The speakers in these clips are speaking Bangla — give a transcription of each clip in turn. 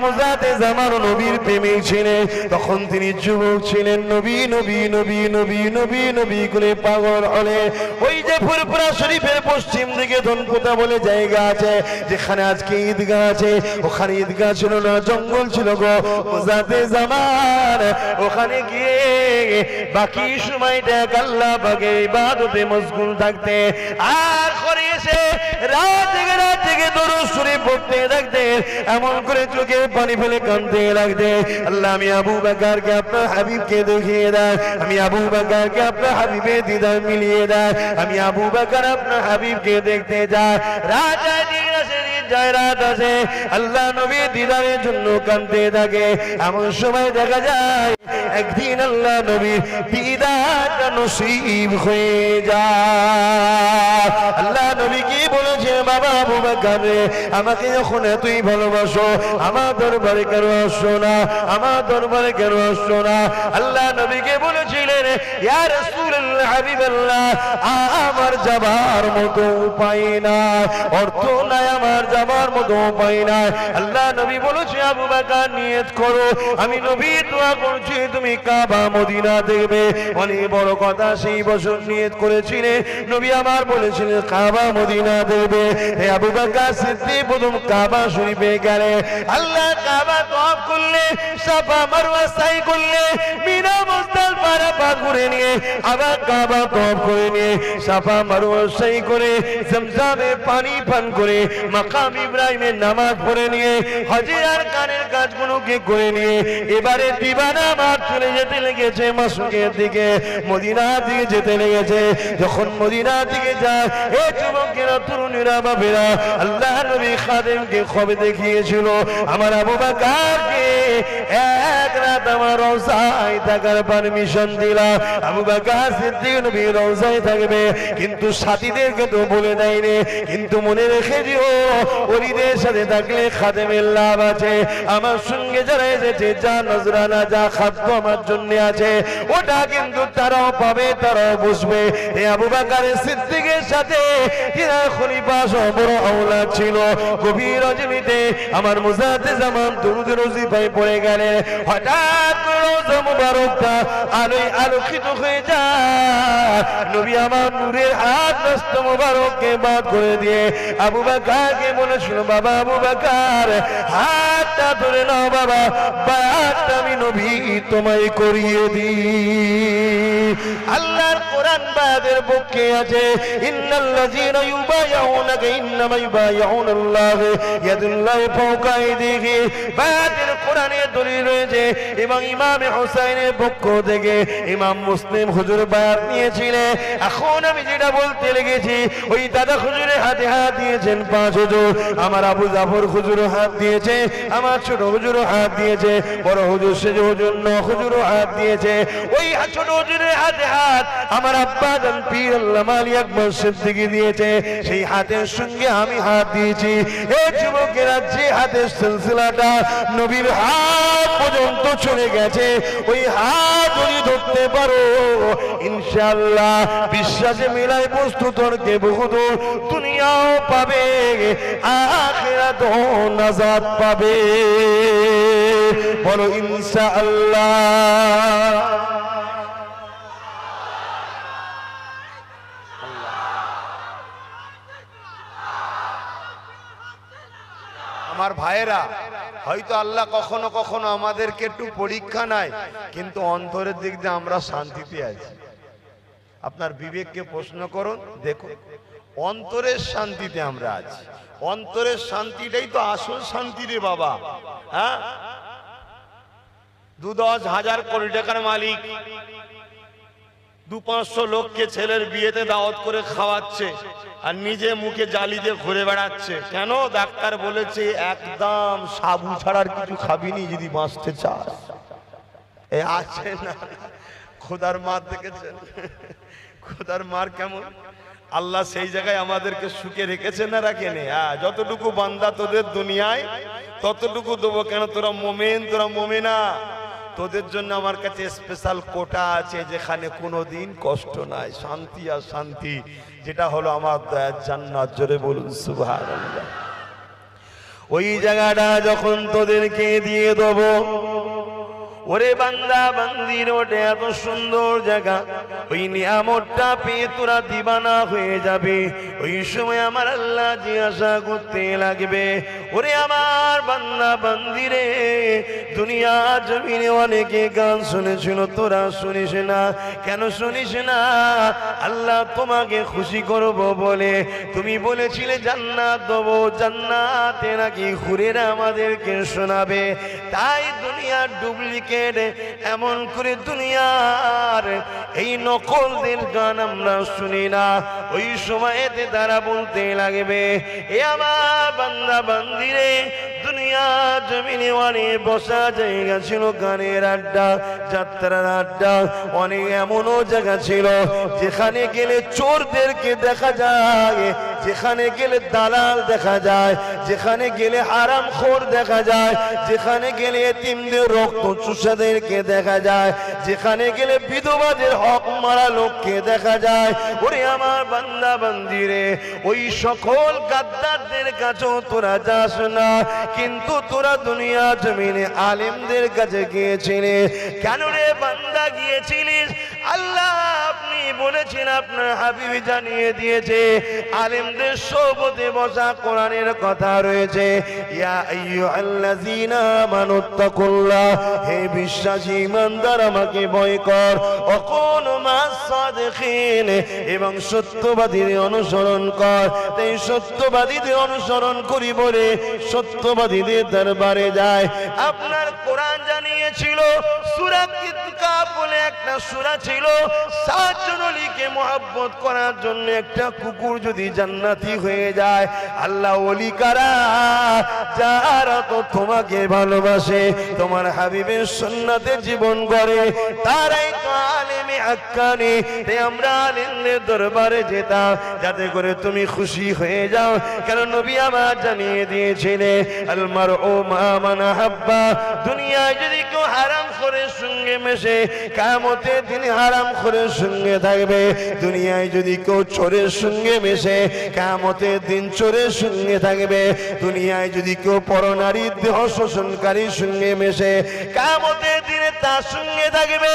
মুজাতে জামান নবীর প্রেমী ছিলেন, তখন তিনি যুবক ছিলেন, নবী নবী নবী নবী নবী নবী করে পাগল হলে ওই যে ফুরফুরা শরীফের পশ্চিম দিকে ধনপুতা বলে জায়গা আছে, যেখানে আজকে ঈদগাহ আছে, ওখানে ঈদগাহ ছিল না, জঙ্গল ছিল গো। মুজাতে জামান ওখানে গিয়ে বাকি সময়টা আল্লাহ পাকের ইবাদতে মশগুল থাকতে, আর করে এসে রাত থেকে দরুদ শরীফ পড়তে থাকতে, এমন করে চোখে পানি ফেলে কাঁদতে লাগতে, আল্লাহ আমি আবু বকরকে আপনার হাবিবকে দেখিয়ে দেয়, আমি আবু বকরকে আপনার হাবিবের দিদার মিলিয়ে দেয়, আমি আবু বকর আপনার হাবিবকে দেখতে যাই। রাত যায় রাত আছে, আল্লাহ নবী দিদারের জন্য কাঁদতে থাকে। এমন সময় দেখা যায় একদিন আল্লাহ নবীর দিদারটা নসিব হয়ে যায়। আল্লাহ নবী কি বলেছে, বাবা আবু বকর রে, আমাকে যখন এতই ভালোবাসো, আমার দরবারে কেন আসছো না, আমার দরবারে কেন আসছো না? আল্লাহ নবীকে বলেছিলেন, ইয়া রাসূলুল্লাহ হাবিবাল্লাহ, আমার যাবার মতো উপায় নাই, অর্থ নাই, আমার যাবার মতো উপায় নাই। আল্লাহ নবী বলেছে, আবু বকর নিয়ত করো, আমি নবী দোয়া করছি তুমি কাবা মদিনা দেখবে। অনেক বড় কথা, সেই বছর নিয়ত করেছিলেন, নবী আমার বলেছিলেন কাবা মদিনা দেখবে। হে আবু বকর সিদ্দিক প্রথম কাবা শরীফে গেলে, আল্লাহ কাবা তওয়াফ করলে, সাফা মারওয়া সাই করলে, মিনা মুজদালিফা আরাফা ঘুরে নিয়ে আবার কাবা তওয়াফ করে নিয়ে সাফা মারওয়া সাই করে জমজমে পানি পান করে মাকাম ইব্রাহিমের নামাজ পড়ে নিয়ে হজের কানের কাজগুলোকে করে নিয়ে এবারে দিবানা মাঠ চলে যেতে লেগেছে মসজিদের দিকে, মদিনার দিকে যেতে লেগেছে। যখন মদিনার দিকে যায়, এ যুবকেরা, তরুণীরা, বাবেরা, আল্লাহ নবী খাদেমকে খবর দেখিয়েছিল, আমার আবু বকরকে এক রাত আমার রওজায় থাকার পারমিশন দিলাম। আবু বকর সিদ্দিক নবী রওজায় থাকবে, কিন্তু সাথীদেরকে তো বলে দেয়নি। কিন্তু মনে রেখে দিও, ওলিদের সাথে থাকলে খাদেমের লাভ আছে। আমার সঙ্গে যারা এসেছে, যা নজরানা, যা খাদ্য আমার জন্য আছে, ওটা কিন্তু তারাও পাবে, তারাও বুঝবে। এই আবু বকর সিদ্দিকের সাথে যারা খলিফা সহ বড় আওলাদ ছিল, গভীর রজনীতে আমার মুজাতে জামান দরুদ ওজিফায় পড়ে গেলেন। হঠাৎ রওজা মুবারকটা আলোয় আলোকিত হয়ে যায়। নবী আমার নূরের হাত দস্ত মুবারককে বাদ করে দিয়ে আবু বকরকে বলেছিল, বাবা আবু বকর, হাতটা ধরে নাও বাবা, বায়াতটা আমি নবী তোমায় করিয়ে দিই। আল্লাহর কোরআন বায়াতের পক্ষে আছে, ইন্নাল্লাযীনা ইউবাইউনাকা ইন্নামা ইউবাইউনাল্লাহ ইয়াদুল্লাহি ফাওকা আইদিহিম। বায়াতের কোরআনে দলিল রয়েছে, এবং ইমাম হুসাইনের পক্ষ থেকে ইমাম মুসলিম হুজুর বায়াত নিয়েছিলেন। এখন আমি যেটা বলতে লেগেছি, ওই দাদা হুজুরের হাতে হাত দিয়েছেন 5 হুজুর, আমার আবু জাফর হুজুর হাত দিয়েছে, আমার ছোট হুজুর হাত দিয়েছে, বড় হুজুর সেজ হুজুর 9 হুজুর হাত দিয়েছে। ওই ছোট হুজুরের হাতে হাত আমার আব্বা জান পীর আল্লামা আলী আকবর সিদ্দিকী দিয়েছে, সেই হাতের সঙ্গে আমি হাত দিয়েছি। এই যুবকেরা, যে হাতের সিলসিলাটা নবীর হাত পর্যন্ত চলে গেছে, ওই হাত যদি ধরতে পারো, ইনশাআল্লাহ বিশ্বাসে মিলাই বস্তু তর্কে বহুদূর, দুনিয়াও পাবে, আখিরাতেও নাজাত পাবে। বলো ইনশাআল্লাহ। আমার ভাইয়েরা, হয়তো আল্লাহ কখনো কখনো আমাদেরকে একটু পরীক্ষা নেয়, কিন্তু অন্তরের দিক দিয়ে আমরা শান্তিতে আছি। আপনার বিবেককে প্রশ্ন করুন, দেখুন, অন্তরের শান্তিতে আমরা আছি। অন্তরের শান্তিটাই তো আসল শান্তি রে বাবা। হ্যাঁ, 2-10 হাজার কোটি টাকার মালিক 200-500 লোককে ছেলের বিয়েতে দাওয়াত করে খাওয়াচ্ছে, আর নিজে মুখে জালি দিয়ে ঘুরে বেড়াচ্ছে। কেন? ডাক্তার বলেছে একদম সাবু ছাড়ার কিছু খাবিনি যদি বাঁচতে চাস। এ আছে না, খোদার মার দেখেছেন? খোদার মার কেমন? আল্লাহ সেই জায়গায় আমাদেরকে সুখে রেখেছে না রাখেনি? যতটুকু বান্দা তোদের দুনিয়ায়, ততটুকু দেবো। কেন? তোরা মোমেন, তোরা মোমেনা, তোদের জন্য আমার কাছে স্পেশাল কোটা আছে, যেখানে কোনোদিন কষ্ট নাই, শান্তি আর শান্তি, যেটা হলো আমার দয়ার জান্নাত। জোরে বলুন সুবহানাল্লাহ। ওই জায়গাটা যখন তোদেরকে দিয়ে দেবো, ওরে বান্দা বান্দির ওটা এত সুন্দর জায়গা, ওই নিয়ামতটা পেয়ে তোরা দিবানা হয়ে যাবে। ওই সময় আমার আল্লাহ জিজ্ঞাসা করতে লাগবে, ওরে আমার বান্দা বান্দিরে, দুনিয়া জমিনে অনেকে গান শুনেছিল, তোরা শুনিস না কেন? শুনিস না? আল্লাহ তোমাকে খুশি করব বলে তুমি বলেছিলে জান্নাত দেবো, জান্নাতে নাকি হুরেরা আমাদেরকে শোনাবে। তাই দুনিয়ার ডুপ্লিকেট এমন করে দুনিয়ার এই নকলদের গান আমরা শুনি না। ওই সময়তে তারা বলতে লাগবে, এ আমার বান্দা বান্দিরে, দুনিয়া জমিনে অনেক বসা জায়গা ছিল, গানের আড্ডা, যাত্রার আড্ডা, অনেক এমনও জায়গা ছিল যেখানে গেলে চোরদেরকে দেখা যায়, যেখানে গেলে দালাল দেখা যায়, যেখানে গেলে হারামখোর দেখা যায়, যেখানে গেলে এতিমদের রক্ত চুষাদেরকে দেখা যায়, যেখানে গেলে বিধবাদের হক মারা লোককে দেখা যায়। ওরে আমার বান্দা বান্দিরে, ওই সকল গাদ্দারদের কাছেও তোরা যাস না, কিন্তু তোরা দুনিয়া জমিনে আলেমদের কাছে গিয়েছিলি। কেন রে বান্দা গিয়েছিলিস? আল্লাহ আপনি বলেছেন, আপনার হাবিব জানিয়ে দিয়েছে, আলেমদের সোবতে বসা কোরআনের কথা রয়েছে, ইয়া আইয়ুহাল্লাযীনা আমানুত্তাকুল্লাহ, হে বিশ্বাসী ইমানদার আমাকে ভয় কর, ওয়াকুনু মাস সাদিকিন, এবং সত্যবাদীদের অনুসরণ কর। তাই সত্যবাদীদের অনুসরণ করি বলে সত্যবাদীদের দরবারে যায়। আপনার কোরআন জানিয়েছিল, সূরা কিতাব বলে একটা সূরা ছিল, 7 জন ওলিকে মহব্বত করার জন্য একটা কুকুর যদি জান্নাতি হয়ে যায়, আল্লাহ ওলি কারা? যারা তো তোমাকে ভালোবাসে, তোমার হাবিবের সুন্নাতে জীবন গড়ে, তারাই তো আলেমে হাক্কানি। তাই আমরা আলেমদের দরবারে যেতাম যাতে করে তুমি খুশি হয়ে যাও। কারণ নবী আমার জানিয়ে দিয়েছিলেন, আল মারউ মা মান আহাব্বা, দুনিয়ায় যদি কেউ হারামখোরের সঙ্গে মেশে, কিয়ামতের দিন হারামখোরের সঙ্গে থাকবে। দুনিয়ায় যদি কেউ চোরের সঙ্গে মেশে, কিয়ামতের দিন চোরের সঙ্গে থাকবে। দুনিয়ায় যদি কেউ পরনারীর দেহ শোষণকারীর সঙ্গে মেশে, কিয়ামতের দিনে তার সঙ্গে থাকবে।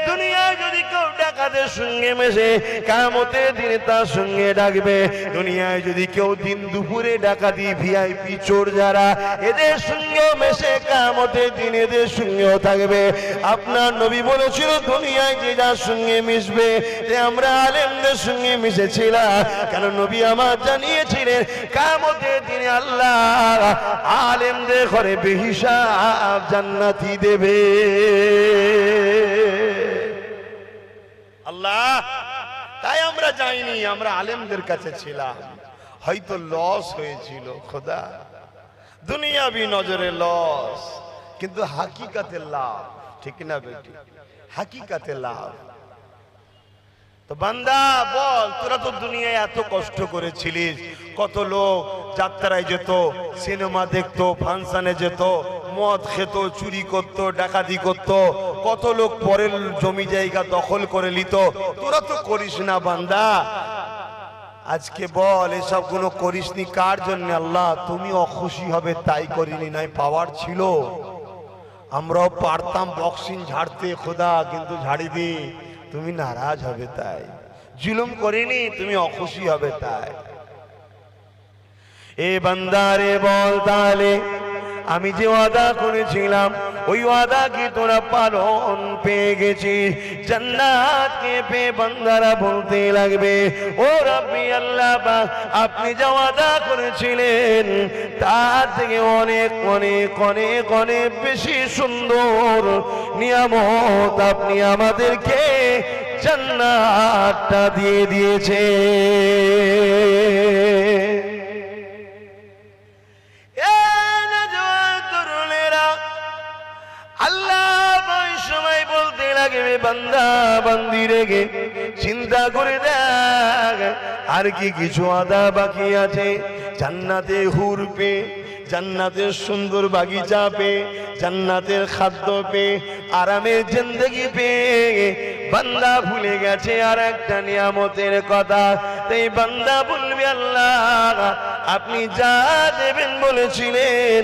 দুনিয়ায় যদি কেউ ডাকাতের সঙ্গে মেশে, কিয়ামতের দিনে তার সঙ্গে ডাকবে। দুনিয়ায় যদি কেউ দিন দুপুরে ডাকাতি, ভিআইপি চোর যারা, এদের সঙ্গেও মেশে, কিয়ামতের দিন এদের সঙ্গেও থাকবে। আপনার নবী বলেছিল, দুনিয়ায় যে যার সঙ্গে মিশবে, আমরা আলেমদের সঙ্গে মিশেছিলাম। কারণ নবী আমার জানিয়েছিলেন, কিয়ামতের দিনে আল্লাহ আলেমদের ঘরে বেহিসাব জান্নাতি দেবে। আল্লাহ, তাই আমরা যাইনি, আমরা আলেমদের কাছে ছিলাম। হয়তো লস হয়েছিল খোদা, দুনিয়াবি নজরে লস, কিন্তু হাকিকাতে লাভ। ঠিক না বেটি? হাকিকাতে লাভ। তো বান্দা বল, তোরা তো দুনিয়ায় এত কষ্ট করেছিলিস, কত লোক যাত্রায় যেত, সিনেমা দেখতো, ফাংশনে যেত, মদ খেত, চুরি করত, ডাকাতি করত, কত লোক পরের জমি জায়গা দখল করে নিত। তোরা তো করিস না বান্দা। আজকে বল, এসব কোনো করিসনি কার জন্য? আল্লাহ তুমি অখুশি হবে তাই করিনি, নাই পাওয়ার ছিল। আমরাও পারতাম বক্সিং ঝাড়তে খোদা, কিন্তু ঝাড়িনি, তুমি নারাজ হবে তাই। জুলুম করিনি, তুমি অখুশি হবে তাই। এ বান্দারে বল, তাহলে আমি যে ওয়াদা করেছিলাম, ওই ওয়াদা কি তোরা পালন পেয়ে গেছিস? জান্নাতকে পেয়ে বান্দারা বলতে লাগবে, ও রাব্বি আল্লাহ পাক, আপনি যা ওয়াদা করেছিলেন তার থেকে অনেক অনেক অনেক অনেক বেশি সুন্দর নিয়ামত আপনি আমাদেরকে জান্নাতটা দিয়ে দিয়েছে। বান্দা বান্দিরে গে চিন্তা করে দেখ, আর কি কিছু আদা বাকি আছে? জান্নাতে হুর পে, জান্নাতের সুন্দর বাগিচা পে, জান্নাতের খাদ্য পে, আরামের জিন্দেগি পে বান্দা ভুলে গেছে আর একটা নিয়ামতের কথা। তাই বান্দা বলবে, আল্লাহ আপনি যা দেবেন বলেছিলেন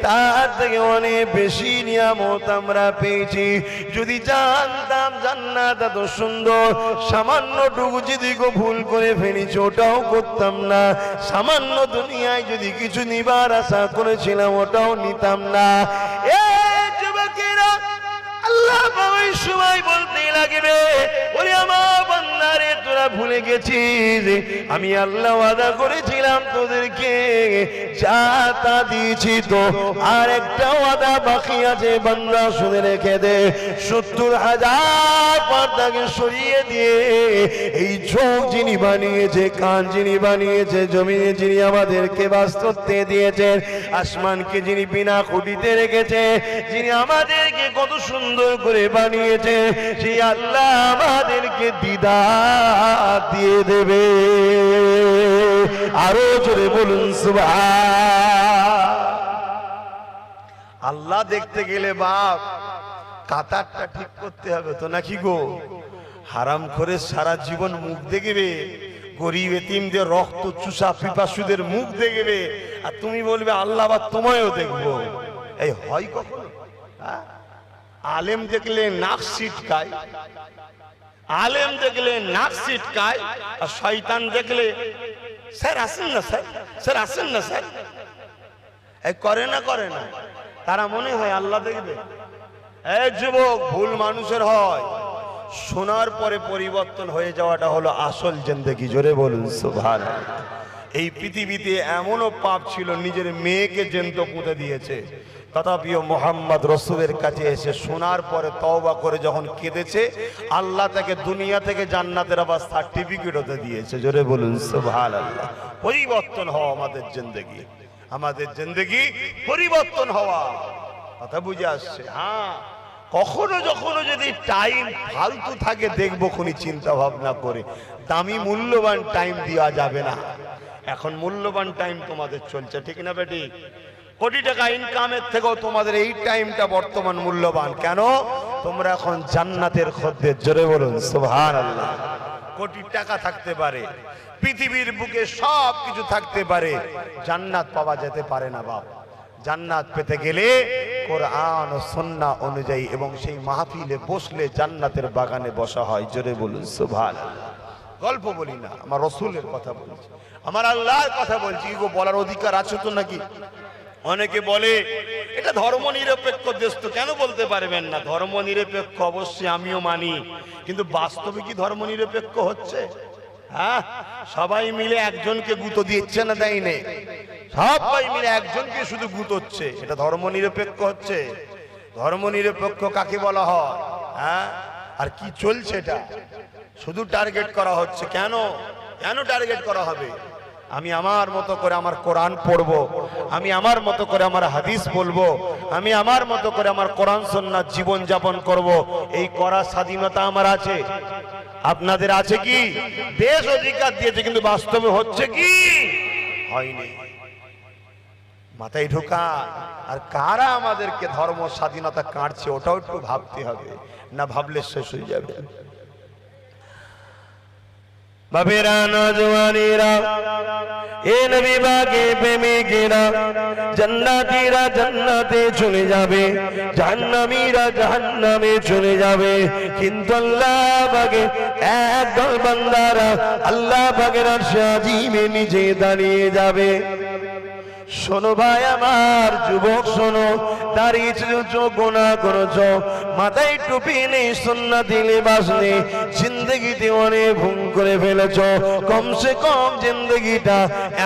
তার থেকে অনেক বেশি নিয়ামত আমরা পেয়েছি। যদি জানতাম জান্নাত এত সুন্দর, সামান্যটুকু যদি ভুল করে ফেলেছি ওটাও করতাম না। সামান্য দুনিয়ায় যদি কিছু নিবার আশা করেছিলাম ওটাও নিতাম না। আল্লাহ ওই সময় বলতে লাগবে, ওরে আমার বান্দারে তোরা ভুলে গেছিস আমি আল্লাহ ওয়াদা করেছিলাম তোদেরকে যা তা দিয়েছি, তো আর একটা ওয়াদা বাকি আছে বান্দা শুনে রেখে দে। 70,000 পর্দাকে সরিয়ে দিয়ে এই চোখ যিনি বানিয়েছে, কান যিনি বানিয়েছে, জমিনে যিনি আমাদেরকে বাস্তবতে দিয়েছেন, আসমানকে যিনি বিনা খুঁটিতে রেখেছে, যিনি আমাদেরকে কত সুন্দর করে বানিয়েছে, সেই আল্লাহ আমাদেরকে দিদার দিয়ে দেবে। আরো জোরে বলুন সুবহান। আল্লাহ দেখতে গেলে বাপ কাতারটা ঠিক করতে হবে তো নাকি গো? হারাম করে সারা জীবন মুখ দেখবে, গরিব এতিমদের রক্ত চুষা পিপাসুদের মুখ দেখবে, আর তুমি বলবে আল্লাহ বা তোমায়ও দেখবো। এই হয় কখনো? আলেম দেখলে নাক সিটকায়, আলেম দেখলে নাক সিটকায়, আর শয়তান দেখলে স্যার আসেন না, স্যার স্যার আসেন না, স্যার এই করে না করে না। তারা মনে হয় আল্লাহ দেখবে। এই যুবক, ভুল মানুষের হয়, শোনার পরে পরিবর্তন হয়ে যাওয়াটা হলো আসল জিন্দেগি। জোরে বলুন সুবহানাল্লাহ। এই পৃথিবীতে এমনও পাপ ছিল নিজের মেয়েকে জ্যান্ত পুঁতে দিয়েছে, তথাপিও মোহাম্মদ রসুলের কাছে এসে শোনার পরে তওবা করে যখন কেঁদেছে, আল্লাহ তাকে দুনিয়া থেকে জান্নাতের আবার সার্টিফিকেট হতে দিয়েছে। জোরে বলুন সুবহানাল্লাহ। পরিবর্তন হওয়া আমাদের জিন্দেগি, আমাদের জিন্দেগি পরিবর্তন হওয়া, কথা বুঝে আসছে? হ্যাঁ, কখনো যখনো যদি টাইম ফালতু থাকে দেখবো খুনি চিন্তা ভাবনা করে, দামি মূল্যবান টাইম দেওয়া যাবে না। এখন মূল্যবান টাইম তোমাদের চলছে, ঠিক না বেটি? কোটি টাকা ইনকামের থেকেও তোমাদের এই টাইমটা বর্তমান মূল্যবান। কেন? তোমরা এখন জান্নাতের খদ্দের। জোরে বলুন সুবহানাল্লাহ। কোটি টাকা থাকতে পারে, পৃথিবীর বুকে সব কিছু থাকতে পারে, জান্নাত পাওয়া যেতে পারে না বাপ। জান্নাত পেতে গেলে কোরআন ও সুন্নাহ অনুযায়ী এবং সেই মাহফিলে বসলে জান্নাতের বাগানে বসা হয়। জোরে বলুন সুবহানাল্লাহ। গল্প বলি না, আমার রসুলের কথা বলছি, আমার আল্লাহর কথা বলছি। গো বলার অধিকার আছে তো নাকি? অনেকে বলে এটা ধর্ম নিরপেক্ষ দেশ, তো কেন বলতে পারবেন না? ধর্ম নিরপেক্ষ অবশ্যই আমিও মানি, কিন্তু বাস্তবে কি ধর্ম নিরপেক্ষ হচ্ছে? হ্যাঁ, সবাই মিলে একজনকে গুঁতো দিচ্ছে না, দেয় নে, সবাই মিলে একজনকে শুধু গুঁতোচ্ছে, এটা ধর্ম নিরপেক্ষ হচ্ছে? ধর্ম নিরপেক্ষ কাকে বলা হয়? হ্যাঁ, আর কি চলছে এটা? শুধু টার্গেট করা হচ্ছে। কেন কেন টার্গেট করা হবে? আমি আমার মতো করে আমার কোরআন পড়বো, আমি আমার মতো করে আমার হাদিস বলবো, আমি আমার মতো করে আমার কোরআন সুন্নাহ জীবন যাপন করব, এই করার স্বাধীনতা আমার আছে। আপনাদের আছে কি? দেশ অধিকার দিয়েছে, কিন্তু বাস্তবে হচ্ছে কি? হয়নি। মাথায় ঢোকা। আর কারা আমাদেরকে ধর্ম স্বাধীনতা কাটছে ওটাও একটু ভাবতে হবে, না ভাবলে শেষ হয়ে যাবে। বাবেরা নওজওয়ানেরা, এ নবী বাগে প্রেমিকেরা, জান্নাতীরা জান্নাতে চলে যাবে, জাহান্নামীরা জাহান্নামে চলে যাবে, কিন্তু আল্লাহ বাগে একদল বান্দারা আল্লাহ বাগের আরশে আজিমে নিচে দাঁড়িয়ে যাবে। শোনো ভাই আমার, যুবক শোনো, দাঁড়িয়ে চোখ গোনা করেছো, মাথায় টুপি নেই, সুন্নতি লিবাস নেই, জিন্দগিতে অনেক ভুল করে ফেলেছো। কমসে কম জিন্দগিটা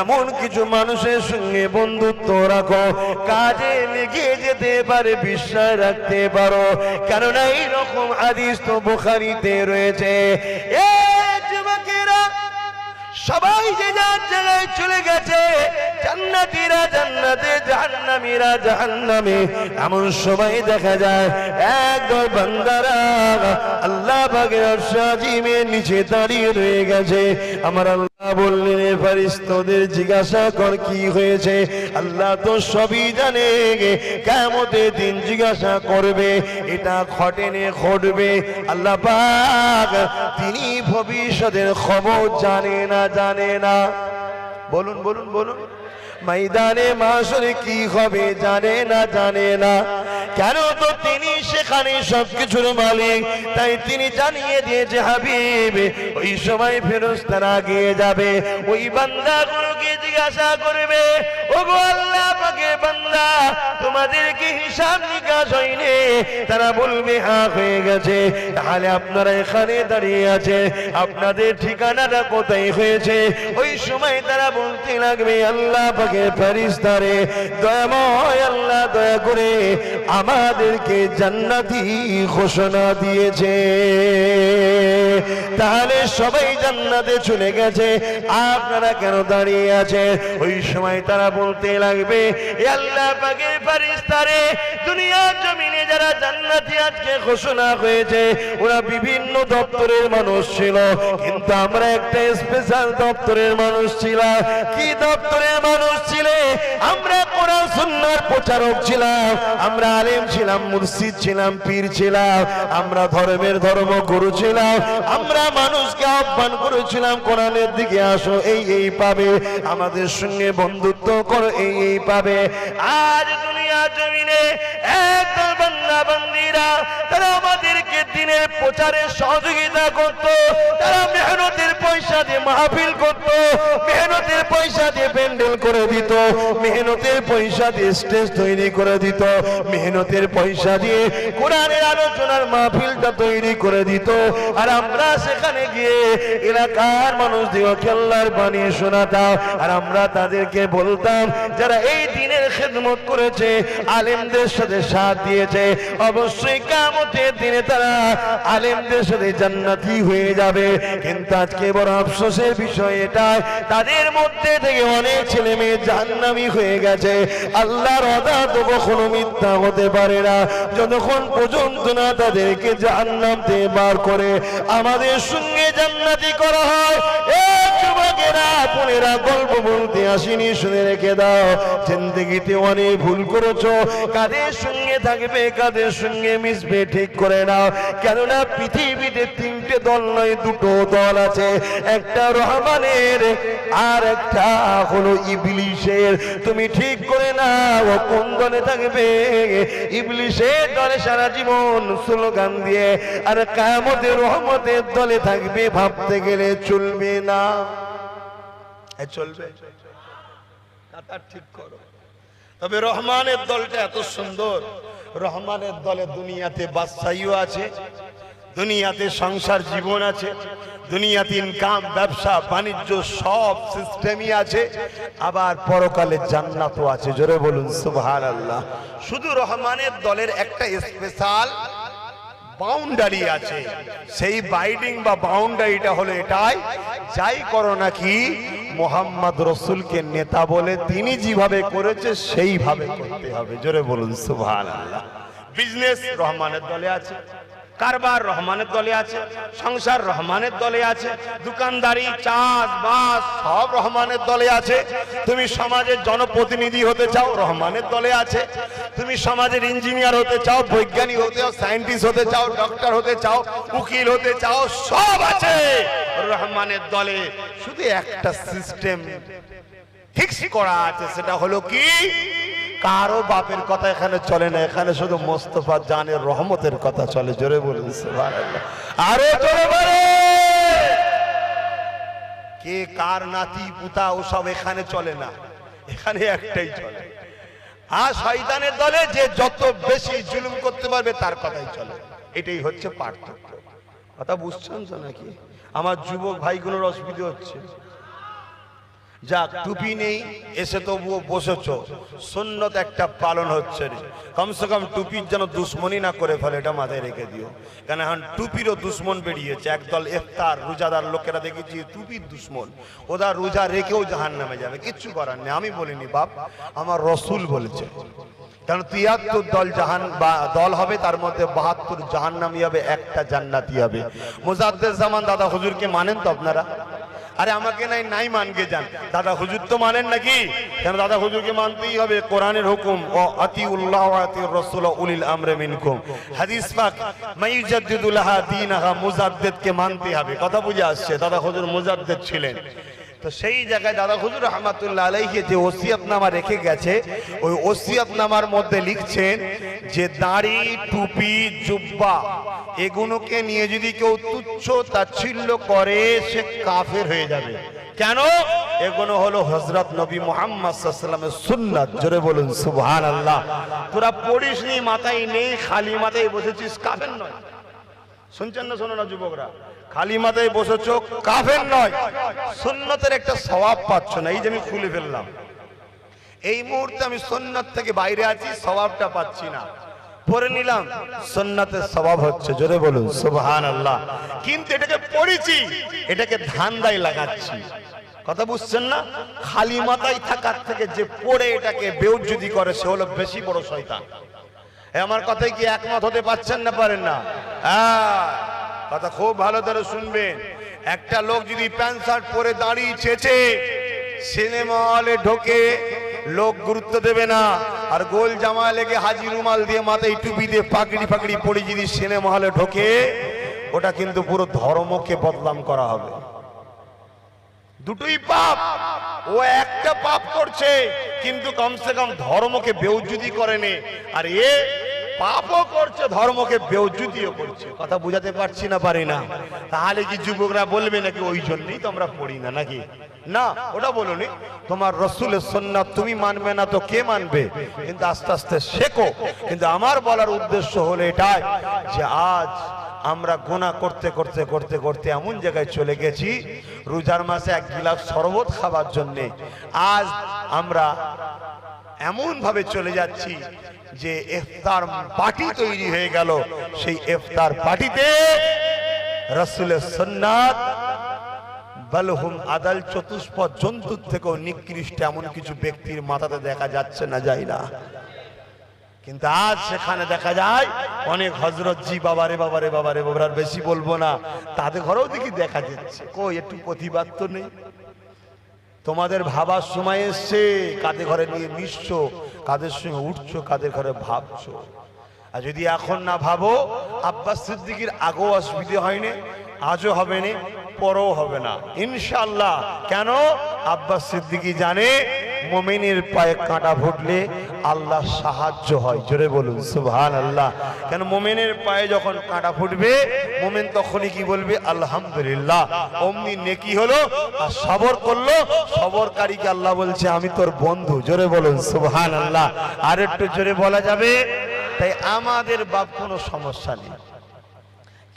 এমন কিছু মানুষের সঙ্গে বন্ধুত্ব রাখো, কাজে লেগে যেতে পারে, বিশ্বাস রাখতে পারো, কেননা এইরকম হাদিস তো বুখারীতে রয়েছে। সবাই যে যার জায়গায় চলে গেছে, জান্নাতীরা জান্নাতে, জাহান্নামীরা জাহান্নামে। এমন সময় দেখা যায় একদল বান্দারা আল্লাহ পাকের আরশে আজিমের নিচে দাঁড়িয়ে রয়ে গেছে। আমার আল্লাহ বললেন, ফেরেশতাদের জিজ্ঞাসা কর কি হয়েছে। আল্লাহ তো সবই জানে, কিয়ামতের দিন জিজ্ঞাসা করবে, এটা ঘটেনি ঘটবে। আল্লাহ পাক তিনি ভবিষ্যতের খবর জানে না, জানে না। বলুন বলুন বলুন। ময়দানে মাশরে কি হবে জানে না, জানে না। কেন? তো তিনি সেখানে সবকিছুর মালিক, তাই তিনি জানিয়ে দিয়েছে হাবিব ওই সময় ফেরেশতারা গিয়ে যাবে, ওই বান্দাগুলোকে জিজ্ঞাসা করবে, ওগো আল্লাহ পাকের বান্দা, তোমাদের কি হিসাব নিকাশ হয়নি? তারা বলবে হ্যাঁ হয়ে গেছে। তাহলে আপনারা এখানে দাঁড়িয়ে আছে, আপনাদের ঠিকানাটা কোথায় হয়েছে? ওই সময় তারা বলতে লাগবে, আল্লাহ পাকের ফেরেশতারে, দয়াময় আল্লাহ দয়া করে আমাদেরকে জান্নাতি ঘোষণা দিয়েছে। তাহলে সবাই জান্নাতে চলে গেছে, আপনারা কেন দাঁড়িয়ে আছেন? ওই সময় তারা বলতে লাগবে, এ আল্লাহ পাকের ফেরেশতারে, দুনিয়ার জমিনে যারা জান্নাতি আজকে ঘোষণা হয়েছে ওরা বিভিন্ন দপ্তরের মানুষ ছিল, কিন্তু আমরা একটা স্পেশাল দপ্তরের মানুষ ছিলাম। কি দপ্তরের মানুষ ছিলে? আমরা কোরআন সুন্নাহর প্রচারক ছিলাম, আমরা আলেম ছিলাম, মুর্শিদ ছিলাম, পীর ছিলাম, আমরা ধর্মের ধর্মগুরু ছিলাম, আমরা মানুষকে আহ্বান করেছিলাম কোরআনের দিকে আসো, এই এই পাবে, আমাদের সঙ্গে বন্ধুত্ব করো, এই এই পাবে। আজ দুনিয়ার জমিনে একদল বান্দা বান্দীরা তারা আমাদেরকে দিনের প্রচারে সহযোগিতা করত, তারা মেহনতের পয়সা দিয়ে মাহফিল করত, মেহনতের পয়সা দিয়ে প্যান্ডেল করে দিত, মেহনতের পয়সা দিয়ে স্টেজ তৈরি করে দিত, মেহনতের পয়সা দিয়ে কোরআনের আলোচনার মাহফিলটা তৈরি করে দিত। আর আমরা সেখানে গিয়ে এলাকার মানুষদেরকে আল্লাহর বাণী শোনাতাম, আর আমরা তাদেরকে বলতাম যারা এই দিনের খেদমত করেছে, আলেমদের সাথে সাথ দিয়েছে, অবশ্যই কিয়ামতের দিনে তারা আলেমদের সাথে জান্নাতি হয়ে যাবে। কিন্তু আজকে বড় আফসোসের বিষয় এটা, তাদের মধ্যে থেকে অনেক ছেলে মেয়ে জাহান্নামী হয়ে গেছে। আল্লাহর ওয়াদা তো কখনো মিথ্যা হতে পারে না, যতক্ষণ পর্যন্ত না তাদেরকে জাহান্নাম থেকে বার করে আমাদের সঙ্গে জান্নাতি করা হয়। এই যুবকেরা বোনেরা, গল্প বলতে আসিনি, শুনে রেখে দাও, জিন্দেগিতে অনেক ভুল করেছো, কাদের সঙ্গে থাকবে কাদের সঙ্গে মিশবে ঠিক করে নাও। কেননা পৃথিবীতে তিনটে দল নয়, দুটো দল আছে, একটা রহমানের আর একটা হলো ইবলিশের। তুমি ঠিক করে নাও কোন দলে থাকবে। ইবলিশের দলে সারা জীবন স্লোগান দিয়ে, আর কিয়ামতের রহমতের দলে থাকবে, ভাবতে গেলে চলবে না। চলবে, কথা ঠিক করো। তবে রহমানের দলটা এত সুন্দর, রহমানের দলে দুনিয়াতে বাদশাহীও আছে, দুনিয়াতে সংসার জীবন আছে, দুনিয়াতে ইনকাম ব্যবসা বাণিজ্য সব সিস্টেমই আছে, আবার পরকালে জান্নাতও আছে। জোরে বলুন সুবহানাল্লাহ। শুধু রহমানের দলের একটা স্পেশাল বাউন্ডারি আছে, সেই বাইডিং বা বাউন্ডারিটা হলো এটাই, যাই করো নাকি মোহাম্মদ রসুলকে নেতা বলে তিনি যেভাবে করেছে সেইভাবে করতে হবে। জোরে বলুন সুবহানাল্লাহ। বিজনেস রহমানের দলে আছে, কারবার রহমানের দলে আছে, সংসার রহমানের দলে আছে, দোকানদারি চাষবাস সব রহমানের দলে আছে। তুমি সমাজের জনপ্রতিনিধি হতে চাও, রহমানের দলে আছে। তুমি সমাজের ইঞ্জিনিয়ার হতে চাও, বৈজ্ঞানিক হতে চাও, সায়েন্টিস্ট হতে চাও, ডক্টর হতে চাও, উকিল হতে চাও, সব আছে রহমানের দলে। শুধু একটা সিস্টেম ফিক্স করা আছে, সেটা হলো কি, কারো বাপের কথা এখানে চলে না, এখানে শুধু মোস্তফা জানের রহমতের কথা চলে। জোরে বলুন সুবহানাল্লাহ, আরো জোরে বলে। কে কার নাতি পুতা ওসব এখানে চলে না, এখানে একটাই চলে। আর শয়তানের দলে যে যত বেশি জুলুম করতে পারবে তার কথাই চলে। এটাই হচ্ছে পার্থক্য। কথা বুঝছেন তো নাকি? আমার যুবক ভাইগুলোর অসুবিধা হচ্ছে। যাক, টুপি নেই এসে তবুও বসেছ, সুন্নত একটা পালন হচ্ছে, কমসে কম টুপির যেন দুশ্মনী না করে ফেলে, এটা মাথায় রেখে দিও। কেন এখন টুপিরও দুশ্মন বেরিয়েছে। একদল ইফতার রোজাদার লোকেরা দেখেছি টুপির দুশ্মন, ওরা রোজা রেখেও জাহান্নামে যাবে, কিচ্ছু করার নেই। আমি বলিনি বাপ, আমার রসুল বলেছে। কারণ ৭৩ দল জাহান বা দল হবে, তার মধ্যে ৭২ জাহান্নামী হবে, একটা জান্নাতি হবে। মুজাদ্দেদ জামান দাদা হুজুরকে মানেন তো আপনারা? আরে আমাকে নাই মানকে যান, দাদা হুজুর তো মানেন নাকি? কেন দাদা হুজুরকে মানতেই হবে, কোরআনের হুকুম, ও আতিউল্লাহ ওয়া আতিউর রাসূল উলিল আমরি মিনকুম। হাদিস পাক মাইয়াজ্জিদুলাহা দীনাহা, মুজাদ্দিদকে মানতে হবে। কথা বুঝে আসছে? দাদা হুজুর মুজাদ্দিদ ছিলেন, তো সেই জায়গায় দাদা হুজুর রহমাতুল্লাহ আলাইহি যে ওসিয়তনামা রেখে গেছে, ওই ওসিয়তনামার মধ্যে লিখছেন যে দাড়ি, টুপি, জুব্বা এগুলোকে নিয়ে যদি কেউ তুচ্ছ তাচ্ছিল্য করে সে কাফের হয়ে যাবে। কেন? এগুলো হলো হযরত নবী মুহাম্মদ সাল্লাল্লাহু আলাইহি ওয়াসাল্লামের সুন্নাত। জোরে বলুন সুবহানাল্লাহ। তোরা পড়িসনি, মাথায় নেই, খালি মাথায় বসেছিস, কাফের নয়। শুনছেন না? শোনো না যুবকরা, খালি মাথায় বসেছ, কাফের নয়, সুন্নতের একটা সওয়াব পাচ্ছ না। এই যে আমি খুলে ফেললাম, এই মুহূর্তে আমি সুন্নাত থেকে বাইরে আছি, সওয়াবটা পাচ্ছি না। পড়ে নিলাম, সুন্নাতের সওয়াব হচ্ছে। জোরে বলুন সুবহানাল্লাহ। কিন্তু এটাকে পড়েছি, এটাকে ধান্দায় লাগাচ্ছি। কথা বুঝছেন না? খালি মাথায় থাকার থেকে যে পড়ে এটাকে বেউজ্জুদি করে সে হলো বেশি বড় শয়তান। আমার কথায় কি একমত হতে পারছেন না? পারেন না? কথা খুব ভালো করে শুনবেন। একটা লোক যদি প্যান্ট শার্ট পরে দাঁড়িয়ে চেঁচে সিনেমা হলে ঢোকে, লোক গুরুত্ব দেবে না। আর গোল জামা লেগে হাজি রুমাল দিয়ে মাথায় টুপি দিয়ে পাগড়ি ফাগড়ি পরে যদি সিনেমা হলে ঢোকে, ওটা কিন্তু পুরো ধর্মকে বদনাম করা হবে। দুটোই পাপ। ও একটা পাপ করছে কিন্তু কমসে কম ধর্মকে বেউজ্জুদি করেনি, আর এ পাপও করছে, ধর্মকে বেউজ্জুদিও করছে। কথা বুঝাতে পারছি না? পারি না? তাহলে কি যুবকরা বলবে নাকি ওই জন্যই তো আমরা পড়ি না নাকি? না, ওটা বলুনি। তোমার রাসূলের সুন্নাত তুমি মানবে না তো কে মানবে? কিন্তু আস্তে আস্তে শেখো। কিন্তু আমার বলার উদ্দেশ্য হলো এটাই যে আজ আমরা গুনাহ করতে করতে করতে করতে এমন জায়গায় চলে গেছি, রোজার মাসে এক গিলাস শরবত খাবার জন্য আজ আমরা এমন ভাবে চলে যাচ্ছি যে ইফতার পার্টি তৈরি হয়ে গেল। সেই ইফতার পার্টিতে রাসূলের সুন্নাত বালহুম আদাল চতুষ্পদ জন্তুর থেকেও নিকৃষ্ট এমন কিছু ব্যক্তির মাথাতে দেখা যাচ্ছে না, যায় না। কিন্তু আজ সেখানে দেখা যায় অনেক হযরত জি বাবারে বাবারে বাবারে বাবার বেশি বলবো না, তাদের ঘরেও দেখি দেখা যাচ্ছে। কই একটু প্রতিবাদ তো নেই? তোমাদের ভাবার সময় এসছে, কাদের ঘরে নিয়ে মিশছো, কাদের সঙ্গে উঠছো, কাদের ঘরে ভাবছো। আর যদি এখন না ভাবো, আব্বাস সিদ্দিকীর আগেও অসুবিধা হয়নি, আজও হবে না, পরেও হবে না ইনশাআল্লাহ। কেন? আব্বাস সিদ্দিকী জানে মুমিনের পায়ে কাঁটা ফুটলে আল্লাহ সাহায্য হয়। জোরে বলুন সুবহানাল্লাহ। কেন? মুমিনের পায়ে যখন কাঁটা ফুটবে, মুমিন তখনই কি বলবে? আলহামদুলিল্লাহ। অমনি নেকি হলো, আর সবর করলো, সবরকারীকে আল্লাহ বলছে আমি তোর বন্ধু। জোরে বলুন সুবহানাল্লাহ। আর একটু জোরে বলা যাবে? তাই আমাদের বাপ কোনো সমস্যা নেই।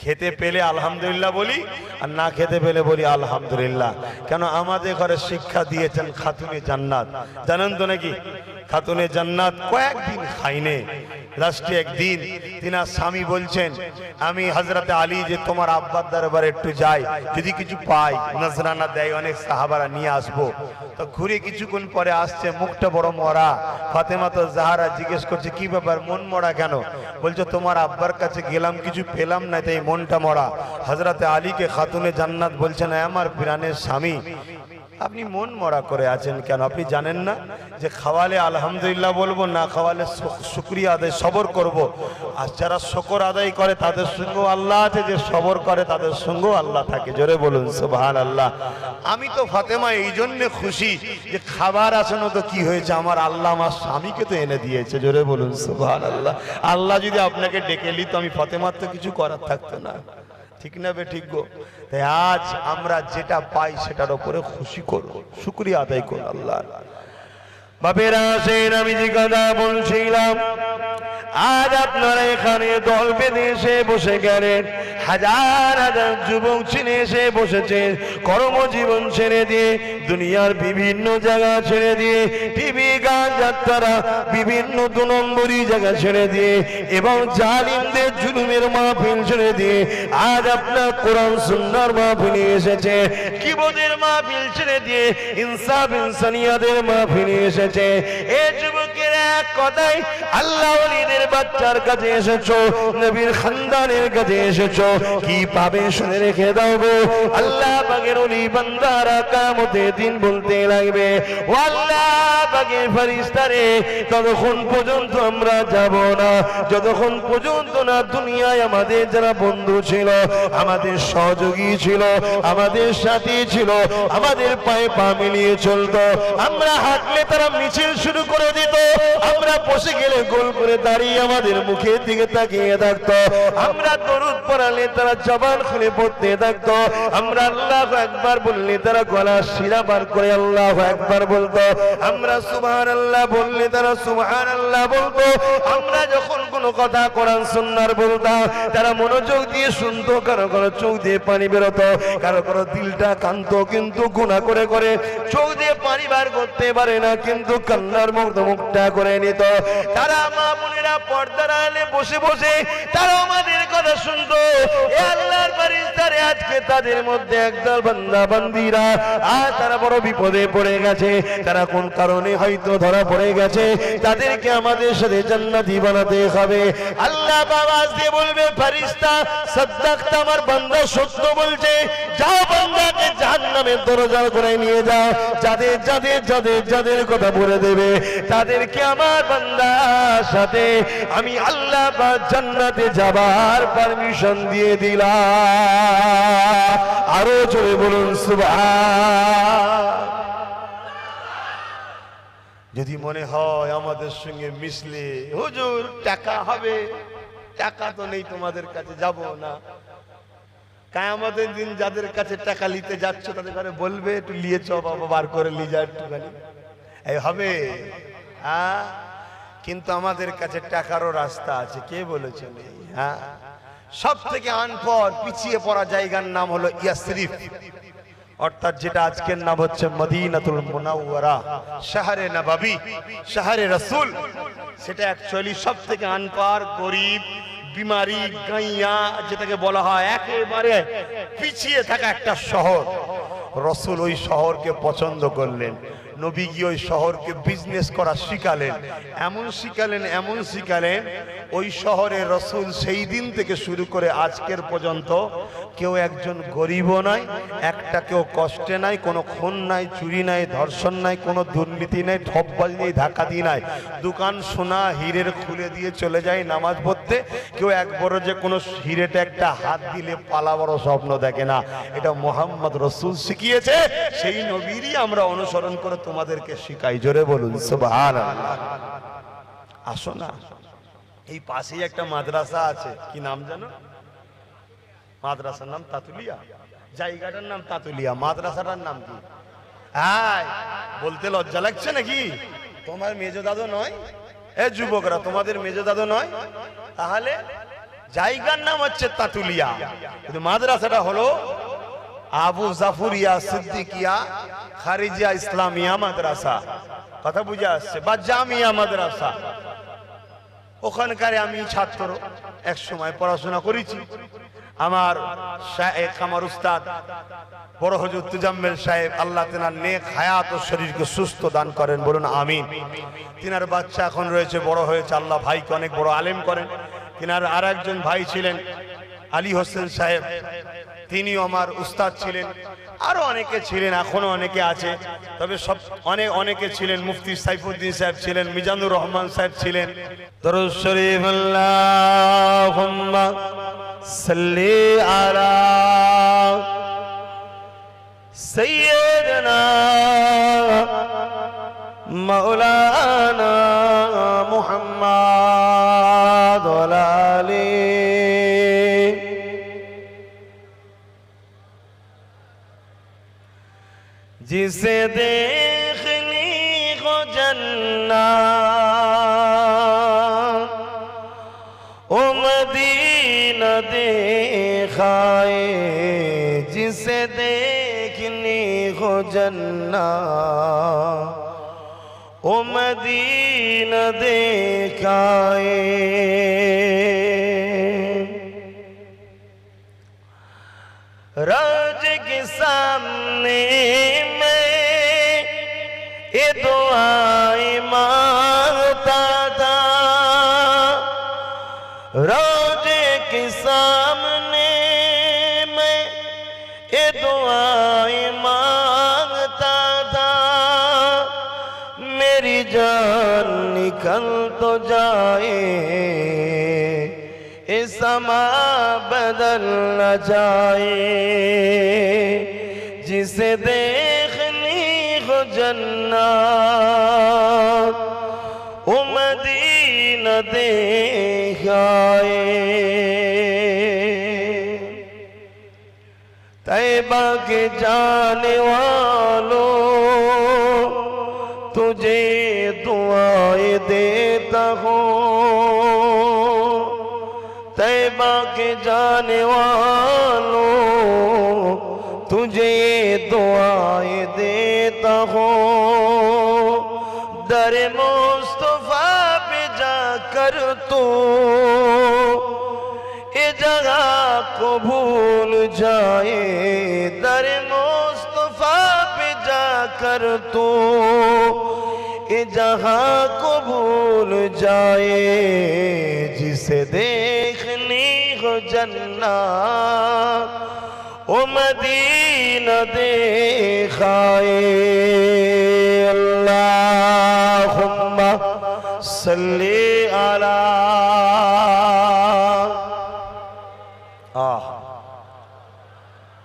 খেতে পেলে আলহামদুলিল্লাহ বলি, আর না খেতে পেলে বলি আলহামদুলিল্লাহ। কেন? আমাদের ঘরে শিক্ষা দিয়েছেন খাতুনে জান্নাত। জানেন তো নাকি? খাতুনে জান্নাত কয়েকদিন খাইনে, লাস্টে একদিন তিনার স্বামী বলছেন আমি হযরতে আলী যে তোমার আব্বার দরবারে একটু যাই, যদি কিছু পাই, নজরানা দেয় অনেক সাহাবারা, নিয়ে আসবো। তো ঘুরে কিছুক্ষণ পরে আসছে, মুখটা বড় মরা। ফাতেমা তো জাহরা জিজ্ঞেস করছে কি ব্যাপার, মন মরা কেন? বলছে তোমার আব্বার কাছে গেলাম, কিছু পেলাম না, তাই মনটা মরা। হযরতে আলীকে খাতুনে জান্নাত বলছেন আমার প্রাণের স্বামী, আপনি মন মরা করে আছেন কেন? আপনি জানেন না যে খাওয়ালে আলহামদুলিল্লাহ বলবো, না খাওয়ালে শুকরিয়া আদায় সবর করব। আর যারা শুকর আদায় করে তাদের সঙ্গেও আল্লাহ আছে, যে সবর করে তাদের সঙ্গেও আল্লাহ থাকে। জোরে বলুন সুবহানাল্লাহ। আমি তো ফাতেমা এই জন্য খুশি যে খাবার আছে না তো কি হয়েছে, আমার আল্লাহ আমার স্বামীকে তো এনে দিয়েছে। জোরে বলুন সুবহানাল্লাহ। আল্লাহ যদি আপনাকে ডেকে নিত, আমি ফাতেমার তো কিছু করার থাকতো না। ঠিক না বে? ঠিক গো। তাই আজ আমরা যেটা পাই সেটার উপরে খুশি করব, শুকরিয়া আদায় করব আল্লাহ। বাপেরা আসেন, আমি যে কথা বলছিলাম, আজ আপনারা এখানে দল বেঁধে এসে বসে গেলেন, হাজার হাজার যুবক ছেড়ে এসে বসেছেন, কর্মজীবন ছেড়ে দিয়ে, দুনিয়ার বিভিন্ন জায়গা ছেড়ে দিয়ে, টিভি গান যাত্রা বিভিন্ন 2 নম্বরই জায়গা ছেড়ে দিয়ে, এবং জালিমদের জুলুমের মাহফিল ছেড়ে দিয়ে আজ আপনার কোরআন সুন্নাহর মাহফিলে এসেছে, কিবদের মাহফিল ছেড়ে দিয়ে ইনসাফ ইনসানিয়াতের মাহফিলে এসেছে। এ যুবকের এক কথাই আল্লাহ ওলিদের বাচ্চার কাছে এসেছো, নবীর খানদানের কাছে এসেছো, কি পাবে শুনে রেখে দাও গো। আল্লাহ পাকের ওলি বান্দারা কিয়ামতের দিন বলতে লাগবে, ও আল্লাহ পাকের ফারিস্তারে ততক্ষণ পর্যন্ত আমরা যাব না যতক্ষণ পর্যন্ত না দুনিয়ায় আমাদের যারা বন্ধু ছিল, আমাদের সহযোগী ছিল, আমাদের সাথী ছিল, আমাদের পায়ে পা মিলিয়ে চলতো। আমরা হাঁটলে তারা মিছিল শুরু করে দিত, আমরা বসে গেলে গোল করে দাঁড়িয়ে আমাদের মুখের দিকে তাকিয়ে থাকতো, আমরা দরুদ পড়ালে তারা জবান খুলে পড়তে থাকতো, আমরা আল্লাহু আকবার বললে তারা গলা শিরা বার করে আল্লাহু আকবার বলতো, আমরা সুবহানাল্লাহ বললে তারা সুবহানাল্লাহ বলতো। আমরা যখন কোনো কথা কোরআন সুন্নাহর বলতাম তারা মনোযোগ দিয়ে শুনতো, কারো কারো চোখ দিয়ে পানি বেরোতো, কারো কারো দিলটা কাঁদতো, কিন্তু গুনাহ করে করে চোখ দিয়ে পানি বার করতে পারে না, কিন্তু কান্নার মুখটা করে নিত। তারা মা বোনেরা পর্দার আড়ালে বসে বসে তারা আমাদের কথা শুনতো। এ আল্লাহর ফেরেশতারা আজকে তাদের মধ্যে একদল বান্দা বান্দীরা আর তারা বড় বিপদে পড়ে গেছে, তারা কোন কারণে হয়তো ধরা পড়ে গেছে, তাদেরকে আমাদের সাথে জান্নাতি বানাতে হবে। আল্লাহ আওয়াজ দিয়ে বলবে, ফেরেশতা সাদ্দাকতা, আমার বান্দা সত্য বলছে, যাও বান্দাকে জাহান্নামের দরজার করে নিয়ে যাও। যাদের যাদের যাদের যাদের কথা বলে দেবে তাদেরকে আমার বান্দার সাথে আমি আল্লাহ বা জান্নাতে যাবার পারমিশন দিয়ে দিলাম। আরো জোরে বলুন সুবহান। যদি মনে হয় আমাদের সঙ্গে মিশলে হুজুর টাকা হবে, টাকা তো নেই তোমাদের কাছে, যাব না। কিয়ামতের দিন যাদের কাছে টাকা নিতে যাচ্ছ তাদের ঘরে বলবে, একটু নিয়ে চ বাবা, বার করে নিয়ে যা একটুখানি, এই হবে। হ্যাঁ, কিন্তু আমাদের কাছে টাকারও রাস্তা আছে। কে বলেছে নেই? হ্যাঁ, সব থেকে আনপড় পিছিয়ে পড়া জায়গার নাম হলো ইয়াসরিফ, অর্থাৎ যেটা আজকের নাম হচ্ছে মদিনাতুল মুনাওয়ারা, শহরে নববী, শহরে রাসূল। সেটা অ্যাকচুয়ালি সব থেকে আনপড়, গরিব, বিমারি, গাইয়া যেটাকে বলা হয়, একেবারে পিছিয়ে থাকা একটা শহর। রাসূল ওই শহরকে পছন্দ করলেন, নবী গিয়ে ওই শহরকে বিজনেস করা শিখালেন, এমন শিখালেন ওই শহরে রাসূল সেই দিন থেকে শুরু করে আজকের পর্যন্ত কেউ একজন গরিবও নাই, একটা কেউ কষ্টে নাই, কোনো খুন নাই, চুরি নাই, ধর্ষণ নাই, কোনো দুর্নীতি নাই, ঠকবাজি নেই, ডাকাতি নাই। দোকান সোনা হীরের খুলে দিয়ে চলে যায় নামাজ পড়তে। কেউ একবারও যে কোনো হিরেতে একটা হাত দিলে পালা বড় স্বপ্ন দেখে না। এটা মুহাম্মদ রাসূল শিখিয়েছে, সেই নবীরই আমরা অনুসরণ করে তোমাদেরকে শিখাই। জোরে বলুন সুবহানাল্লাহ। আসো না, এই পাশেই একটা মাদ্রাসা আছে, কি নাম জানো? মাদ্রাসার নাম তাতুলিয়া, জায়গাটার নাম তাতুলিয়া, মাদ্রাসাটার নাম কি? হ্যাঁ, বলতে লজ্জা লাগছে নাকি? তোমার মেজো দাদু নয়? এ যুবকরা, তোমাদের মেজো দাদু নয়? তাহলে জায়গার নাম হচ্ছে তাতুলিয়া, কিন্তু মাদ্রাসাটা হলো আবু জাফরিয়া সিদ্দিকিয়া খারিজিয়া ইসলামিয়া মাদ্রাসা। কথা বুঝে আসছে? বা জামিয়া মাদ্রাসা। ওখানকার আমি ছাত্র, এক সময় পড়াশোনা করেছি। আমার শায়েখ, আমার উস্তাদ বড় হুজুর তুজাম্মেল সাহেব, আল্লাহ তেনার নেক হায়াত ও শরীরকে সুস্থ দান করেন, বলুন আমিন। তিনার বাচ্চা এখন রয়েছে, বড় হয়েছে, আল্লাহ ভাইকে অনেক বড় আলেম করেন। তিনার আর একজন ভাই ছিলেন আলী হোসেন সাহেব, তিনিও আমার উস্তাদ ছিলেন। আরো অনেকে ছিলেন, এখনো অনেকে আছে, তবে সব অনেকে ছিলেন। মুফতি সাইফুদ্দিন সাহেব ছিলেন, মিজানুর রহমান সাহেব ছিলেন। দরুদ শরীফ আল্লাহুম্মা সাল্লি আলা সাইয়্যিদিনা মাওলানা মুহাম্মদ ওয়া আলা আলিহি। जिसे देखनी हो जन्नत ओ मदीना देखाए, जिसे देखनी हो जन्नत ओ मदीना देखाए। रोज के सामने ये दुआएं मांगता था, रोजे के सामने मैं ये दुआएं मांगता था। मेरी जान कल तो जाए ये समा बदल न जाए जिसे देखनी हो जन्नत वो मदीना देख आए तैबा के जाने वालों तुझे दुआएं देता हूँ तैबा के जाने वालों तुझे दुआएं देता हूँ दर मुस्तफा पे जाकर तू ये जगह को भूल जाए दर मुस्तफा पे जाकर तू ये जगह को भूल जाए जिसे देखनी हो जन्नत वो मदीना देखाए अल्लाहुम्मा सल्ली अला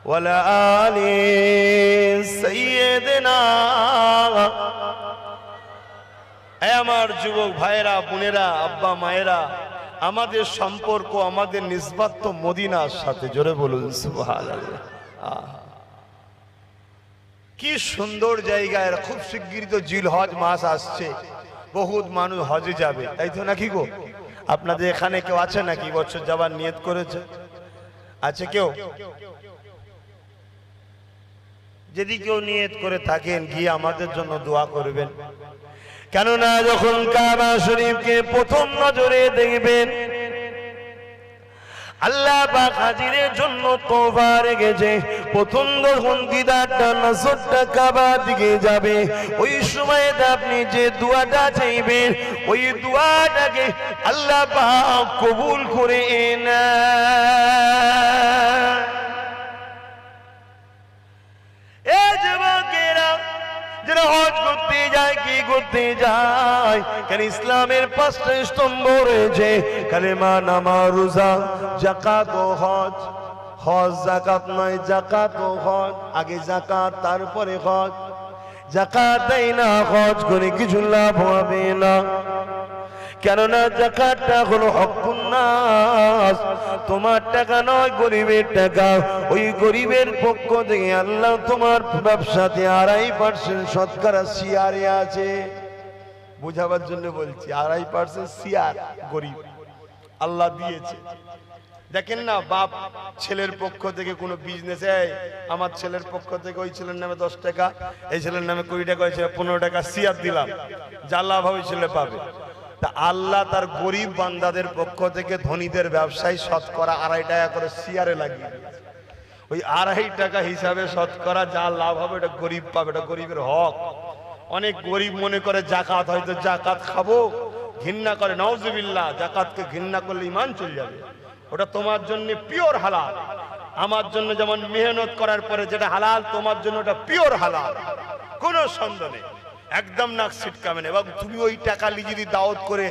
वाला आले सैयदना আমার যুবক ভাইরা বোনেরা আব্বা মায়েরা আমাদের সম্পর্ক আমাদের নিসবত তো মদিনার সাথে জোরে বলুন সুবহানাল্লাহ কি সুন্দর জায়গা এর খুব শিগগিরই তো জিলহজ মাস আসছে বহুত মানুষ হজে যাবে তাই তো নাকি গো আপনাদের এখানে কেউ আছে নাকি বছর যাবার নিয়ত করেছে আছে কেউ যদি কেউ নিয়ত করে থাকেন গিয়ে আমাদের জন্য দোয়া করবেন কেননা যখন কাবা শরীফকে প্রথম নজরে দেখবেন আল্লাহ পাক হাজিরের জন্য তওবা রেখেছে প্রথম যখন দিদারটা নজরটা কাবা দিকে যাবে ওই সময়তে আপনি যে দোয়াটা চাইবেন ওই দোয়াটাকে আল্লাহ পাক কবুল করে নেন এই যুবকেরা যারা হজ করতে যায় কি করতে যায় কেন ইসলামের পাঁচটা স্তম্ভ রয়েছে কালেমা নামাজ রোজা যাকাত ও হজ হজ যাকাত নয় যাকাত ও হজ আগে যাকাত তারপরে হজ যাকাত দেয় না হজ করে কিছু লাভ হবে না কেননা যাকাতটা হলো হকুন নাস তোমার টাকা নয় গরিবের টাকা ওই গরিবের পক্ষ থেকে আল্লাহ তোমার ব্যবসাতে 2.5% শতকরা শিয়ারে আছে বুঝাবার জন্য বলছি 2.5% শিয়ার গরিব আল্লাহ দিয়েছে দেখেন না বাপ ছেলের পক্ষ থেকে কোনো বিজনেসে আমার ছেলের পক্ষ থেকে ওই ছেলের নামে 10 টাকা এই ছেলের নামে 20 টাকা হয়েছে 15 টাকা শিয়ার দিলাম যা লাভ হবে ছেলে পাবে তা আল্লাহ তার গরিব বান্দাদের পক্ষ থেকে ধনীদের ব্যবসায় শতকরা 2.5 টাকা করে শিয়ারে লাগিয়ে ওই 2.5 টাকা হিসাবে শতকরা যা লাভ হবে এটা গরিব পাবে এটা গরিবের হক অনেক গরিব মনে করে যাকাত হয়তো যাকাত খাবো ঘৃণা করে নাউজুবিল্লাহ যাকাতকে ঘৃণা করলে ঈমান চলে যাবে ওটা তোমার জন্য পিওর হালাল আমার জন্য যেমন মেহনত করার পরে যেটা হালাল তোমার জন্য ওটা পিওর হালাল কোনো সন্দেহ নেই একদম নাক ছিটকাবে না এবং তুমি ওই টাকা নিয়ে যদি দাওয়াত করে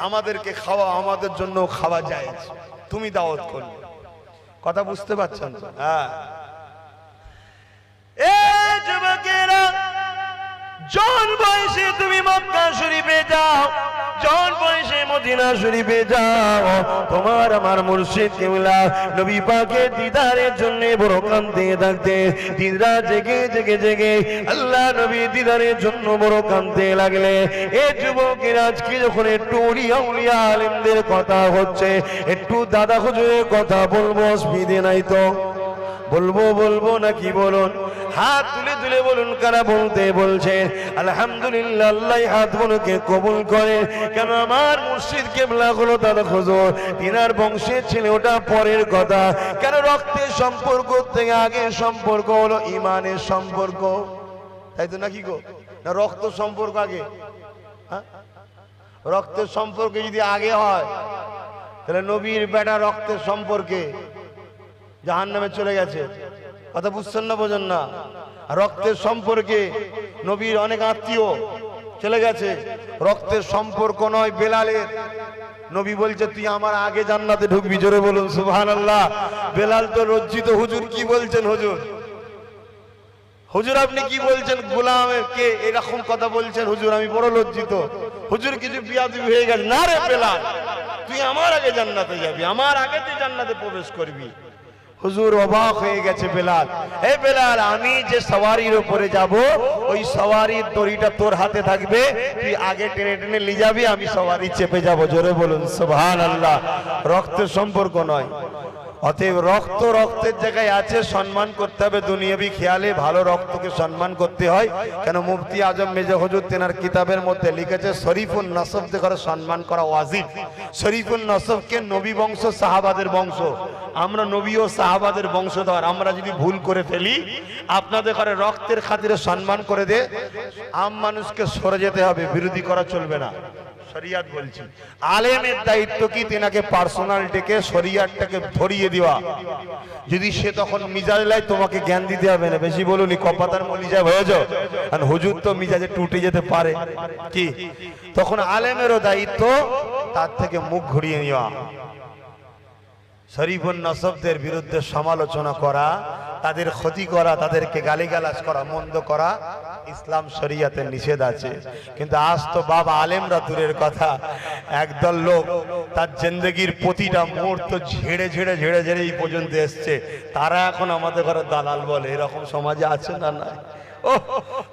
আমাদেরকে খাওয়া আমাদের জন্য খাওয়া যায় তুমি দাওয়াত করবে কথা বুঝতে পারছেন তো হ্যাঁ এই যুবকেরা জন বয়সে তুমি মক্কা শরীফে যাও জন বয়সে মদিনা শরীফে যাও তোমার আমার মুর্শিদ কিবলা নবী পাকের দিদারের জন্য বড় কাঁদতে থাকতে দিনরা জেগে জেগে জেগে আল্লাহ নবী দিদারের জন্য বড় কাঁদতে লাগলে এই যুবকের আজকে যখন একটু উলিয়া উলিয়া আলেমদের কথা হচ্ছে একটু দাদা হুজুরের কথা বলবো অসুবিধে নাই তো বলবো নাকি বলুন হাত তুলে তুলে বলুন কারা বলতে বলছে আলহামদুলিল্লাহ আল্লাহ হাত গুলোকে কবুল করে কেন আমার মুর্শিদ কিবলা হলো দাদা হুজুর তিনার বংশের ছেলে ওটা পরের কথা কেন রক্তের সম্পর্ক থেকে আগে সম্পর্ক হলো ঈমানের সম্পর্ক তাই তো নাকি গো না রক্ত সম্পর্ক আগে রক্তের সম্পর্ক যদি আগে হয় তাহলে নবীর বেটা রক্তের সম্পর্কে জাহান্নামে চলে গেছে কথা বুঝছেন না বোঝেন না রক্তের সম্পর্কে নবীর অনেক আত্মীয় চলে গেছে। রক্তের সম্পর্ক নয় বেলালের। নবী বলছে তুই আমার আগে জান্নাতে ঢুকবি, জোরে বলুন সুবহানাল্লাহ। বেলাল তো লজ্জিত, হুজুর কি বলছেন হুজুর, হুজুর আপনি কি বলছেন, গোলামকে এরকম কথা বলছেন হুজুর, আমি বড় লজ্জিত হুজুর, কিছু বিয়াদবি হয়ে গেছে। না রে বেলাল, তুই আমার আগে জান্নাতে যাবি, আমার আগে তুই জান্নাতে প্রবেশ করবি। হুজুর অবাক হয়ে গেছে বেলাল, হে বেলাল আমি যে সওয়ারির উপরে যাব ওই সওয়ারির দড়িটা তোর হাতে থাকবে, তুই আগে টেনে টেনে নিয়ে যাবি, আমি সওয়ারি চেপে যাব, জোরে বলুন সুবহানাল্লাহ। রক্তের সম্পর্ক নয়। অতএব রক্ত রক্তের জায়গায় আছে, সম্মান করতে হবে দুনিয়াবি খেয়ালে, ভালো রক্তকে সম্মান করতে হয়। কেন মুফতি আজম মেজর হুজুর তেনার কিতাবের মধ্যে লিখেছে শরীফুন নসবকে করে সম্মান করা ওয়াজিব। শরীফুন নসবকে নবী বংশ সাহাবাদের বংশ, আমরা নবী ও সাহাবাদের বংশধর, আমরা যদি ভুল করে ফেলি আপনাদের ঘরে রক্তের খাতিরে সম্মান করে দে, আম মানুষকে সরে যেতে হবে, বিরোধী করা চলবে না। শরিয়াত বলছি আলেমের দায়িত্ব কি তেনাকে পার্সোনাল ডেকে শরিয়াতটাকে ধরিয়ে দেওয়া। যদি সে তখন মিজাজ লাই তোমাকে জ্ঞান দিতে হবে না, বেশি বলুনি কপাতার মলিজা হয়ে যাও, কারণ হুজুর তো মিজাজে টুটে যেতে পারে কি, তখন আলেমেরও দায়িত্ব তার থেকে মুখ ঘুরিয়ে নেওয়া। শরীফুন নসবদের বিরুদ্ধে সমালোচনা করা, তাদের ক্ষতি করা, তাদেরকে গালিগালাজ করা, মন্দ করা ইসলাম শরিয়াতে নিষেধ আছে। কিন্তু আজ তো বাবা আলেমরা দূরের কথা, একদল লোক তার জিন্দেগির প্রতিটা মুহূর্ত ঝেড়ে ঝেড়ে ঝেড়ে ঝেড়ে এই পর্যন্ত এসছে, তারা এখন আমাদের ঘরে দালাল বলে। এরকম সমাজে আছে না? না। ও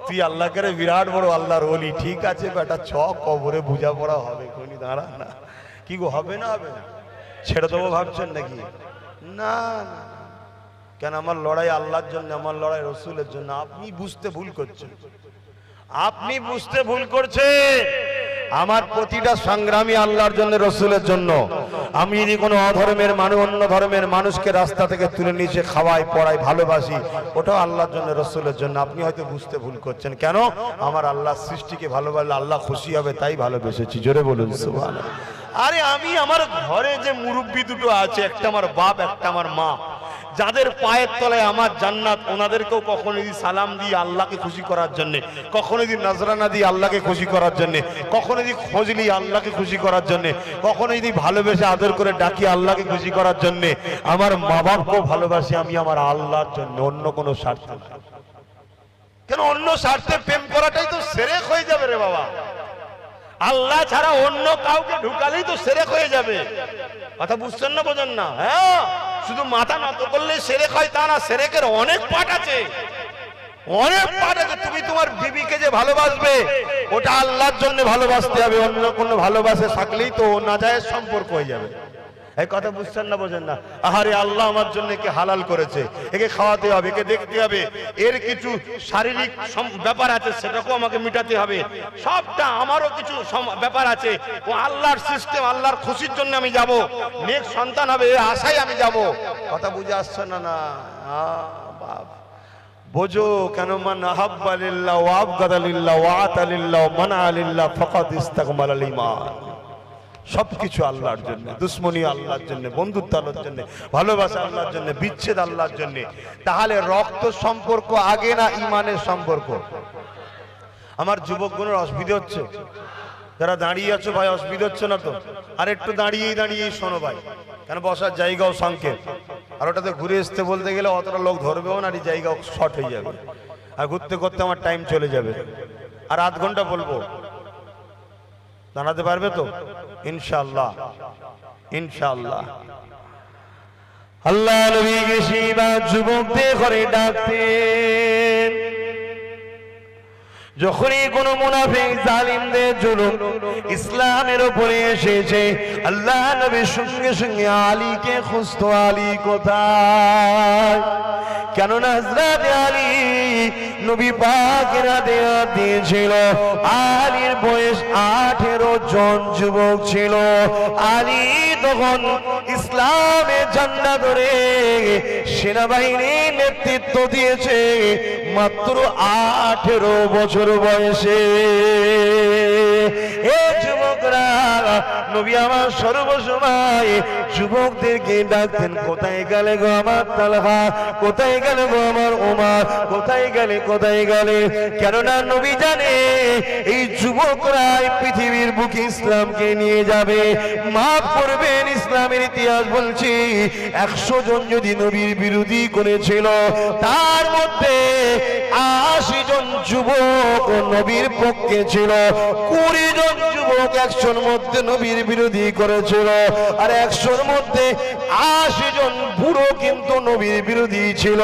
তুই আল্লাহকে বিরাট বড় আল্লাহর ওলি, ঠিক আছে বেটা, ছ কবরে বুঝা পড়া হবে, কোনি দাঁড়া না, কি গো হবে না? হবে না, ছেড়ে দেবো ভাবছেন নাকি? না না, কেন আমার লড়াই আল্লাহর জন্য, আমার লড়াই রসুলের জন্য। আপনি বুঝতে ভুল করছেন, আপনি বুঝতে ভুল করছেন। আমার প্রতিটা সংগ্রামী আল্লাহর জন্য, রসুলের জন্য। আমি যদি কোনো অধর্মের মানুষ অন্য ধর্মের মানুষকে রাস্তা থেকে তুলে নিচে খাওয়াই পড়াই ভালোবাসি, ওটাও আল্লাহর জন্য রসুলের জন্য। আপনি হয়তো বুঝতে ভুল করছেন। কেন? আমার আল্লাহ সৃষ্টিকে ভালোবাসলে আল্লাহ খুশি হবে, তাই ভালোবেসেছি, জোরে বলুন সুবহানাল্লাহ। আরে আমি আমার ঘরে যে মুরব্বী দুটো আছে, একটা আমার বাপ একটা আমার মা, যাদের পায়ের তলায় আমার জান্নাত, ওনাদেরকেও কখনো যদি সালাম দিই আল্লাহকে খুশি করার জন্য, কখনো যদি নজরানা দিই আল্লাহকে খুশি করার জন্য, কখনো যদি খোঁজ নিই আল্লাহকে খুশি করার জন্য, কখনো যদি ভালোবেসে আদর করে ডাকি আল্লাহকে খুশি করার জন্য, আমার মা বাপকেও ভালোবাসি আমি আমার আল্লাহর জন্য, অন্য কোনো স্বার্থ না। কেন? অন্য স্বার্থে প্রেম করাটাই তো শিরক হয়ে যাবে রে বাবা। আল্লাহ ছাড়া অন্য কাউকে ঢুকালেই তো শিরক হয়ে যাবে। কথা বুঝছেন না? বোঝেন না? হ্যাঁ, শুধু মাথা নত করলে শিরক হয় তা না, শিরকের অনেক পার্ট আছে, অনেক পার্ট আছে। তুমি তোমার বিবিকে যে ভালোবাসবে ওটা আল্লাহর জন্য ভালোবাসতে হবে, অন্য কোনো ভালোবাসে থাকলেই তো নাজায়েজ সম্পর্ক হয়ে যাবে। এই কথা বুঝছেন না? বোঝেন না? আহারে আল্লাহ আমার জন্য একে হালাল করেছে, একে খাওয়াতে হবে, একে দেখতে হবে, এর কিছু শারীরিক ব্যাপার আছে সেটাকেও আমাকে মিটাতে হবে, সবটা আমারও কিছু ব্যাপার আছে। ও আল্লাহর সিস্টেম, আল্লাহর খুশির জন্য আমি যাব, নেক সন্তান হবে এই আশায় আমি যাব। কথা বুঝে আসছে না? না বাপ বোঝো। কেন? মান আহাব্বা লিল্লাহ ওয়া আবগাদা লিল্লাহ ওয়া আতা লিল্লাহ ওয়া মানা লিল্লাহ ফাকাদ ইস্তাকমালাল ঈমান। সবকিছু আল্লাহর জন্য, দুশ্মনী আল্লাহর জন্য, বন্ধুত্ব আল্লাহর জন্য, ভালোবাসা আল্লাহর জন্য, বিচ্ছেদ আল্লাহর জন্য। তাহলে রক্ত সম্পর্ক আগে না ইমানের সম্পর্ক? আমার যুবকগণের অসুবিধা হচ্ছে, যারা দাঁড়িয়ে আছো ভাই অসুবিধা হচ্ছে না তো? আর একটু দাঁড়িয়েই দাঁড়িয়েই শোনো ভাই, কেন বসার জায়গাও সংক্ষেপ, আর ওটাতে ঘুরে আসতে বলতে গেলে অতটা লোক ধরবেও না, আর এই জায়গাও শর্ট হয়ে যাবে, আর ঘুরতে করতে আমার টাইম চলে যাবে। আর আধ ঘন্টা বলবো, দাঁড়াতে পারবে তো? ইনশাআল্লাহ ইনশাআল্লাহ। আল্লাহ নবীকে শিবা যুবকদের ঘরে ডাকতেন, যখনই কোন মুনাফিক জালিমদের জুলুম ইসলামের উপরে এসেছে, আল্লাহ নবী সঙ্গে সঙ্গে আলীকে খুঁজতো, আলী কোথায়? কেননা হযরত আলী নবী পাকের হাদিয়া দিয়েছিল। আলীর বয়স 18 জন যুবক ছিল। আলী তখন ইসলামে ঝান্ডা ধরে সেনাবাহিনীর নেতৃত্ব দিয়েছে মাত্র 18 বছর বয়সে। এ যুবক যুবকরা নবী আমার সর্বসময় যুবকদেরকে ডাকতেন, কোথায় গেলে গো আমার তালহা, কোথায় গেলে গো আমার ওমর, কোথায় গেলে কোথায় গেলে। কেননা নবী জানে এই যুবকরা পৃথিবীর বুকে ইসলামকে নিয়ে যাবে। মাফ করবেন, ইসলামের ইতিহাস বলছি 100 জন যদি নবীর বিরোধী করেছিল, তার মধ্যে 80 জন যুবক নবীর পক্ষে ছিল, 20 জন যুবক 100-র মধ্যে নবীর বিরোধী করেছিল, আর 100-র মধ্যে 80 জন বুড়ো কিন্তু নবীর বিরোধী ছিল।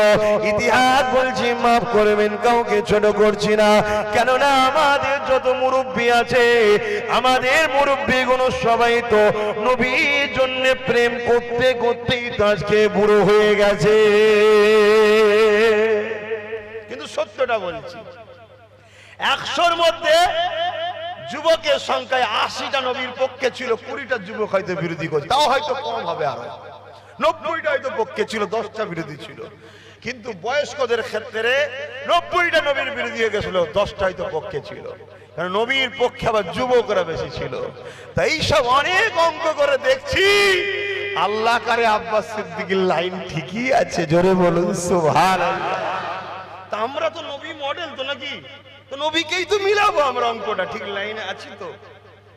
ইতিহাস বলছি, মাফ করবেন, কাউকে ছোট করছি না। কেননা আমাদের যত মুরব্বী আছে, আমাদের মুরব্বীগুলো সবাই তো নবীর জন্য প্রেম করতে করতেই তো আজকে বুড়ো হয়ে গেছে। কিন্তু সত্যটা বলছি, 100-র মধ্যে যুবকের সংখ্যায় 80টা নবীর পক্ষে ছিল, 20টা যুবক হয়তো বিরোধী করছে, তাও হয়তো কম হবে, আরো 90টা হয়তো পক্ষে ছিল, 10টা বিরোধী ছিল। কিন্তু বয়স্কদের ক্ষেত্রে 90টা নবীর বিরোধী হয়ে গেছিল, 10টা হয়তো পক্ষে ছিল, কারণ নবীর পক্ষে আবার যুবকরা বেশি ছিল। তাই সব অনেক অঙ্ক করে দেখছি, আল্লাহ কারে আব্বাস সিদ্দিকীর লাইন ঠিকই আছে, জোরে বলুন সুবহানাল্লাহ। তা আমরা তো নবী মডেল তো নাকি, তো নবীকেই তো মিলাবো আমরা, অঙ্কটা ঠিক লাইনে আছি তো,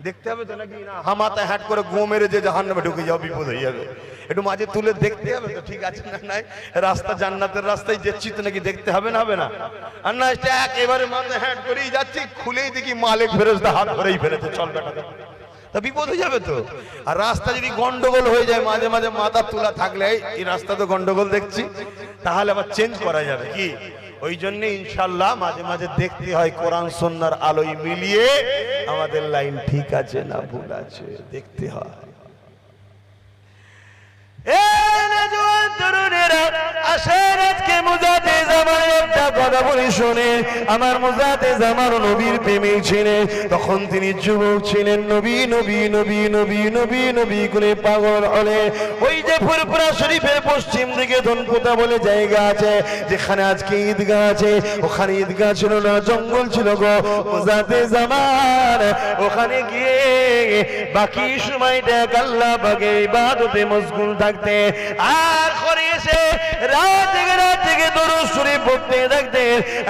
দেখতে হবে তো নাকি না হামাতে হাট করে গো মেরে যে জাহান্নামে ঢুকে যাও, বিপদ হয়ে যাবে। একটু মাঝে তুলে দেখতে হবে তো ঠিক আছে না নাই, রাস্তা জান্নাতের রাস্তায় যাচ্ছি তো নাকি দেখতে হবে না, হবে না? আর না একেবারে মাথায় হ্যাট করেই যাচ্ছি, খুলেই দেখি মালিক ফেরেশতা হাত ধরেই ফেলেছে, চল বেটা, তা বিপদ হয়ে যাবে তো। আর রাস্তা যদি গন্ডগোল হয়ে যায়, মাঝে মাঝে মাথা তোলা থাকলে এই রাস্তা তো গন্ডগোল দেখছি, তাহলে আবার চেঞ্জ করা যাবে কি? ওই জন্য ইনশাল্লাহ মাঝে মাঝে দেখতে হয় কোরআন সুন্নাহর আলোয় মিলিয়ে আমাদের লাইন ঠিক আছে না ভুল আছে, দেখতে হয়। আমার মুজাতে জামান নবীর প্রেমে ছিলেন, তখন তিনি যুবক ছিলেন, নবী নবী নবী নবী নবী নবী করে পাগল হলে ওই যে ফুরফুরা শরীফের পশ্চিম দিকে ধনকুতা বলে জায়গা আছে, যেখানে আজকে ঈদগাহ আছে, ওখানে ঈদগাহ ছিল না, জঙ্গল ছিল গো। মুজাতে জামান ওখানে গিয়ে বাকি সময়টা আল্লাহ পাকের ইবাদতে মশগুল থাকতে, আর করে এসে রাত থেকে দরুদ শরীফ পড়তে থাকতে,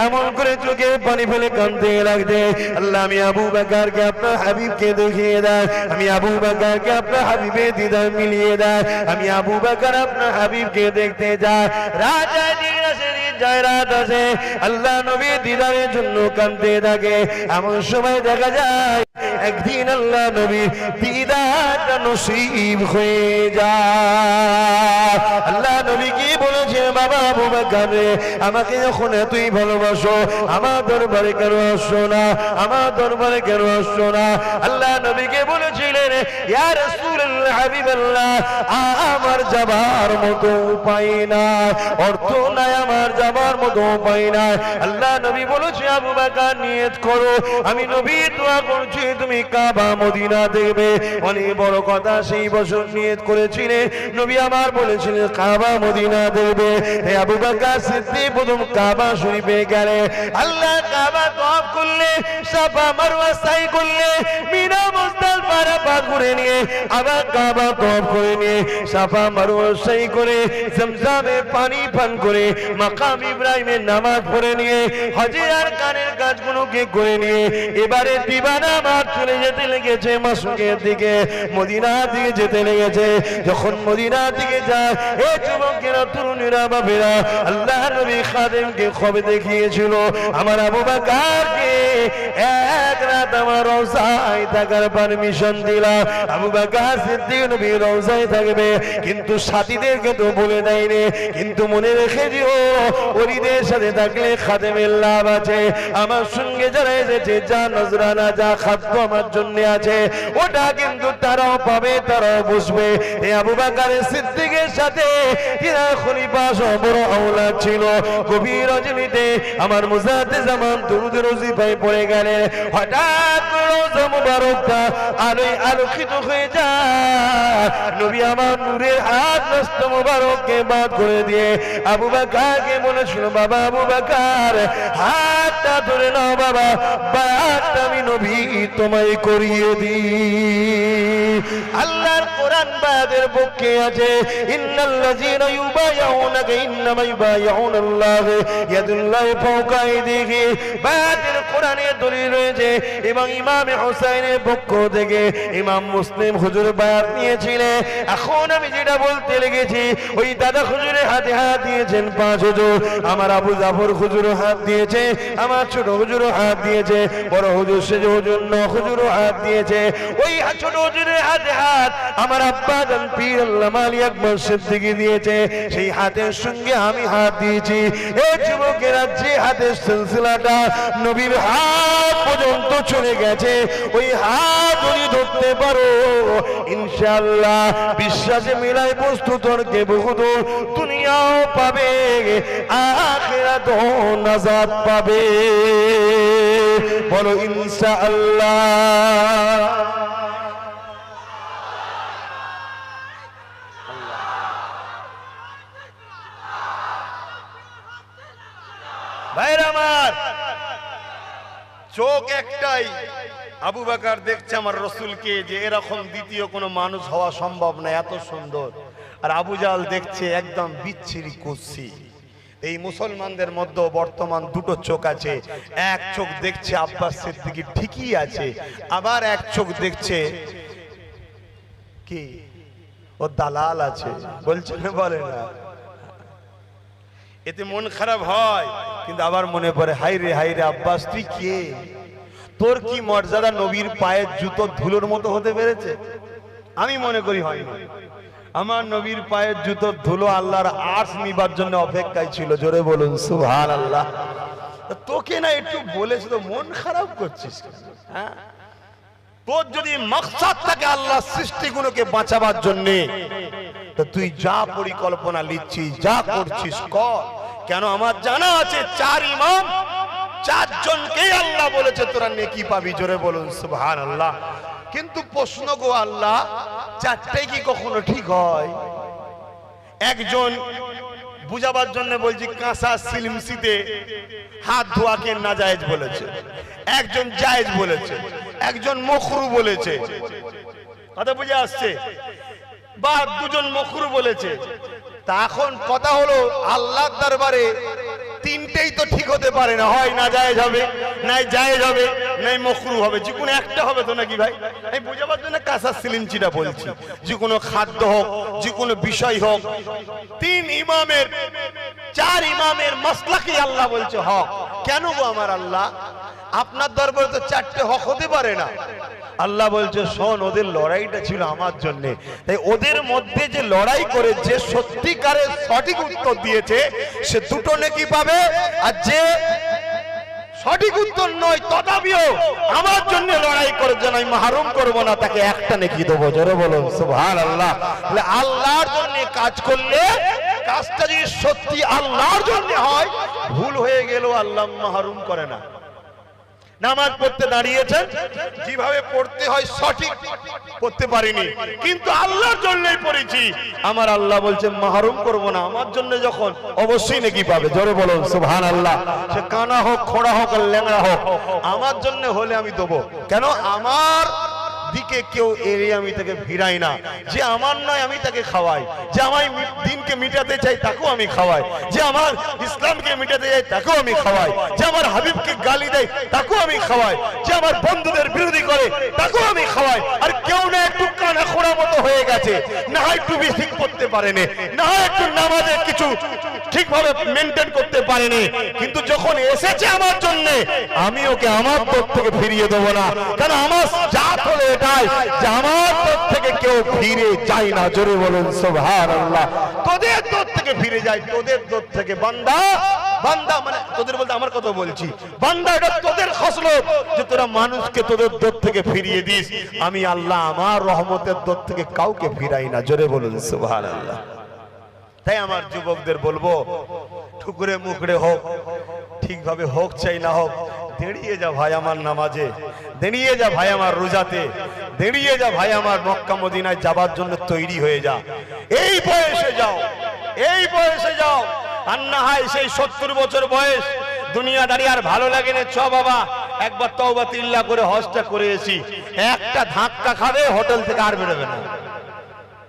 এমন করে চোখে পানি ফেলে কাঁদতে লাগতে। আল্লাহ, আমি আবু বকরকে আপনার হাবিবকে দেখিয়ে দেয়, আমি আবু বকরকে আপনার হাবিবের দিদার মিলিয়ে দেয়, আমি আবু বকর আপনার হাবিবকে দেখতে যাই। রাত যায়, রাত আসে, আল্লাহ নবী দিদারের জন্য কাঁদতে থাকে। এমন সময় দেখা যায় একদিন আল্লাহ নবী দিদারটা নসিব হয়ে যায়। আল্লাহ নবী কি বলেছে, বাবা আবু বকর রে, আমাকে যখন এতই ভালোবাসো, আমার দরবারে কেন আসছো না, আমার দরবারে কেন আসছো না? আল্লাহ নবীকে বলেছিলেন, ইয়া রাসূলুল্লাহ, হাবিবাল্লাহ, আমার যাবার মতো উপায় নাই, অর্থ নাই, আমার যাবার মতো উপায় নাই। আল্লাহ নবী বলেছে, আবু বকর নিয়ত করো, আমি নবী দোয়া করছি, তুমি কাবা মদিনা দেখবে। অনেক বড় কথা, সেই বছর নিয়ত করেছিলেন, নবী আমার বলেছিলেন কাবা মদিনা দেখবে। আবু বকর সিদ্দিক প্রথম কাবা শরীফে গেলে, আল্লাহ কাবা তওয়াফ করলে, সাফা মারওয়া সাই করলে, মিনা মুজদালিফা আরাফাত ঘুরে নিয়ে আবার কাবা তওয়াফ করে নিয়ে সাফা মারওয়া সাই করে জমজমে পানি পান করে মাকাম ইব্রাহিমের নামাজ পড়ে নিয়ে হজে আর কানের কাজগুলোকে করে নিয়ে এবারে দিবানা আমার চলে যেতে লেগেছে মাসুকের দিকে, মদিনার দিকে যেতে লেগেছে। যখন মদিনার দিকে যায়, এ যুবকেরা, তরুণীরা, বাবেরা, আল্লাহ নবী খাদেমকে খবর দেখিয়েছিল, আমার আবু বকরকে এক রাত আমার রওজায় থাকার পারমিশন দিলাম। আবু বকর সিদ্দিক নবী রওজায় থাকবে, কিন্তু সাথীদেরকে তো বলে দেয়নি। কিন্তু মনে রেখে দিও, ওরিদের সাথে থাকলে খাদেমের লাভ আছে। আমার সঙ্গে যারা এসেছে, যা নজরানা, যা খাদ্য আমার জন্য আছে, ওটা কিন্তু তারাও পাবে, তারাও বুঝবে। এই আবু বকর সিদ্দিকের সাথে খলিফা সহ বড় আওলাদ ছিল। গভীর রজনীতে আমার মুজাদ্দিদ জামান দুরুদের ওজিফায় পড়ে গেলেন। হঠাৎ রওজা মুবারকটা আলোয় আলোকিত হয়ে যায়। নবী আমার নূরের হাত নষ্ট মুবারককে বাদ করে দিয়ে আবু বকরকে বলেছিল, বাবা আবু বকর, হাতটা ধরে নাও বাবা, বায়াতটা আমি নবী তোমায় করিয়ে দিই। আল্লাহর কোরআন বায়াতের পক্ষে আছে, ইন্নাল্লাযীনা ইউবাইউনাকা ইন্নামা ইউবাইউনাল্লাহ ইয়াদুল্লাহি ফাওকা আইদিহিম। বায়াতের কোরআনে দলিল রয়েছে এবং ইমাম হুসাইনের পক্ষ থেকে ইমাম মুসলিম হুজুর বায়াত নিয়েছিলেন। এখন আমি যেটা বলতে লেগেছি, ওই দাদা হুজুরের হাতে হাত দিয়েছেন 5 হুজুর, আমার আবু জাফর হুজুর হাত দিয়েছে, আমার ছোট হুজুর হাত দিয়েছে, বড় হুজুর সেজ হুজুর 9 হুজুর হাত দিয়েছে। ওই ছোট হুজুরের হাতে হাত আমার আব্বা জান পীর আল্লামা আলী আকবর সিদ্দিকী দিয়েছে, সেই হাতের সঙ্গে আমি হাত দিয়েছি। এই যুবকেরা যে হাতের সিলসিলাটা নবীর হাত পর্যন্ত চলে গেছে, ওই হাত যদি ধরতে পারো ইনশাআল্লাহ বিশ্বাসে মিলাই বস্তু তর্কে বহুদূর, দুনিয়াও পাবে আখিরাতও নাজাত পাবে। বলো ইনশাআল্লাহ। ভাইরা আমার, চোখ একটাই, আবু বকর দেখছে আমার রসুলকে যে এরকম দ্বিতীয় কোনো মানুষ হওয়া সম্ভব না, এত সুন্দর। আর আবু জাহল দেখছে একদম বিচ্ছিরি কুৎসি। এই মুসলমানদের মধ্যে বর্তমান দুটো চোখ আছে, এক চোখ দেখছে আব্বাস সিদ্দিকী ঠিকই আছে, আবার এক চোখ দেখছে কি ও দালাল আছে। বলছে না, বলে না? এতে মন খারাপ হয়, কিন্তু আবার মনে পড়ে হাই রে আব্বাস, তুই কে? তোর কি মর্যাদা নবীর পায়ের জুতো ধুলোর মতো হতে পেরেছে? আমি মনে করি হয়নি। আমার নবীর পায়ের জুতোর ধুলো আল্লাহর আরশ নিবার জন্য অপেক্ষায় ছিল। জোরে বলুন সুবহানাল্লাহ। তোকে না একটু বলেছে তো মন খারাপ করছিস? হ্যাঁ, তোর যদি মাকসাদ থাকে আল্লাহ সৃষ্টিগুলোকে বাঁচাবার জন্য, তো তুই যা পরিকল্পনা নিচ্ছিস, যা করছিস কর। কেন আমার জানা আছে 4 ইমাম, 4 জনকে আল্লাহ বলেছে তোরা নেকি পাবি। জোরে বলুন সুবহানাল্লাহ। কিন্তু প্রশ্ন গো আল্লাহ, 4টাই কি কখনো ঠিক হয়? একজন বুঝাবার জন্য বলছি, কাঁসা সিলিমসিতে হাত ধোয়াকে নাজায়েজ বলেছে, একজন জায়েজ বলেছে, একজন মাকরুহ বলেছে। কথা বুঝে আসছে? বা 2 জন মাকরুহ বলেছে। তা এখন কথা হলো আল্লাহর দরবারে 3টেই তো ঠিক হতে পারে না, হয় না জায়েজ হবে, নাই জায়েজ হবে, নাই মাকরুহ হবে, যে কোনো একটা হবে তো নাকি ভাই? আমি বুঝাবার জন্য কাঁসা সিলিমচিটা বলছি। যে কোনো খাদ্য হোক, যে কোনো বিষয় হোক, 3 ইমামের 4 ইমামের মাসলাকি আল্লাহ বলছে হক। কেন গো আমার আল্লাহ? আপনার দরবারে তো 4টে হক হতে পারে না। আল্লাহ বলছে শোন, ওদের লড়াইটা ছিল আমার জন্য, তাই ওদের মধ্যে যে লড়াই করে যে সত্যিকারের সঠিক উত্তর দিয়েছে সে 2টো নেকি পাবে, আর যে সঠিক উত্তর নয় তথাপিও আমার জন্য লড়াই করে যেন আমি মাহরুম করব না, তাকে 1টা নেকি দেবো। জোরে বলুন সুবহানাল্লাহ। তাহলে আল্লাহর জন্য কাজ করলে, কাজটা যদি সত্যি আল্লাহর জন্য হয়, ভুল হয়ে গেলেও আল্লাহ মাহরুম করে না। নামাজ পড়তে দাঁড়িয়েছেন, যেভাবে পড়তে হয় সঠিক পড়তে পারিনি, কিন্তু আল্লাহর জন্যই পড়েছি, আমার আল্লাহ বলছে মাহরুম করব না। আমার জন্য যখন, অবশ্যই নাকি পাবে। জোরে বলুন সুবহানাল্লাহ। সে কানা হোক, খোড়া হোক আর ল্যাংড়া হোক, আমার জন্য হলে আমি দেবো। কেন? আমার দিকে কেউ এড়িয়ে আমি তাকে ফিরাই না। যে আমার নয় আমি তাকে খাওয়াই, যে আমার দিনকে মিটাতে চাই তাকেও আমি খাওয়াই, যে আমার ইসলামকে মিটাতে চাই তাকেও আমি খাওয়াই, যে আমার হাবিবকে গালি দেয় তাকেও আমি খাওয়াই, যে আমার বন্ধুদের বিরোধী করে তাকেও আমি খাওয়াই। আর কেউ না একটু কানা খোড়া মতো হয়ে গেছে, না হয় একটু বেশি করতে পারেনি, না হয় একটু নামাজে কিছু ঠিকভাবে মেনটেন করতে পারেনি, কিন্তু যখন এসেছে আমার জন্য, আমি ওকে আমার পথ থেকে ফিরিয়ে দেবো না। কারণ আমার জাত হলো এটাই যে আমার পথ থেকে কেউ ফিরে যায় না। জোরে বলুন সুবহানাল্লাহ। তোদের দর থেকে ফিরে যায়, তোদের দর থেকে বান্দা, বান্দা মানে তোদের বলতে আমার কথা বলছি, বান্দা এটা তোদের খসলত যে তোরা মানুষকে তোদের দর থেকে ফিরিয়ে দিস। আমি আল্লাহ আমার রহমতের দর থেকে কাউকে ফিরাই না। জোরে বলুন সুবহানাল্লাহ। তাই আমার যুবকদের বলবো, ঠুকুরে মুখড়ে হোক, ঠিকভাবে হোক চাই না হোক, দাঁড়িয়ে যা ভাই আমার নামাজে, দাঁড়িয়ে যা ভাই আমার রোজাতে, দাঁড়িয়ে যা ভাই আমার মক্কা মদিনায় যাবার জন্য তৈরি হয়ে যা। এই বয়সে যাও, এই বয়সে যাও। আর না হয় সেই 70 বছর বয়স, দুনিয়াদারি আর ভালো লাগে না, চ বাবা একবার তওবা তিল্লা করে হজটা করে এসি, একটা ধাক্কা খাবে হোটেল থেকে আর বেরোবে না,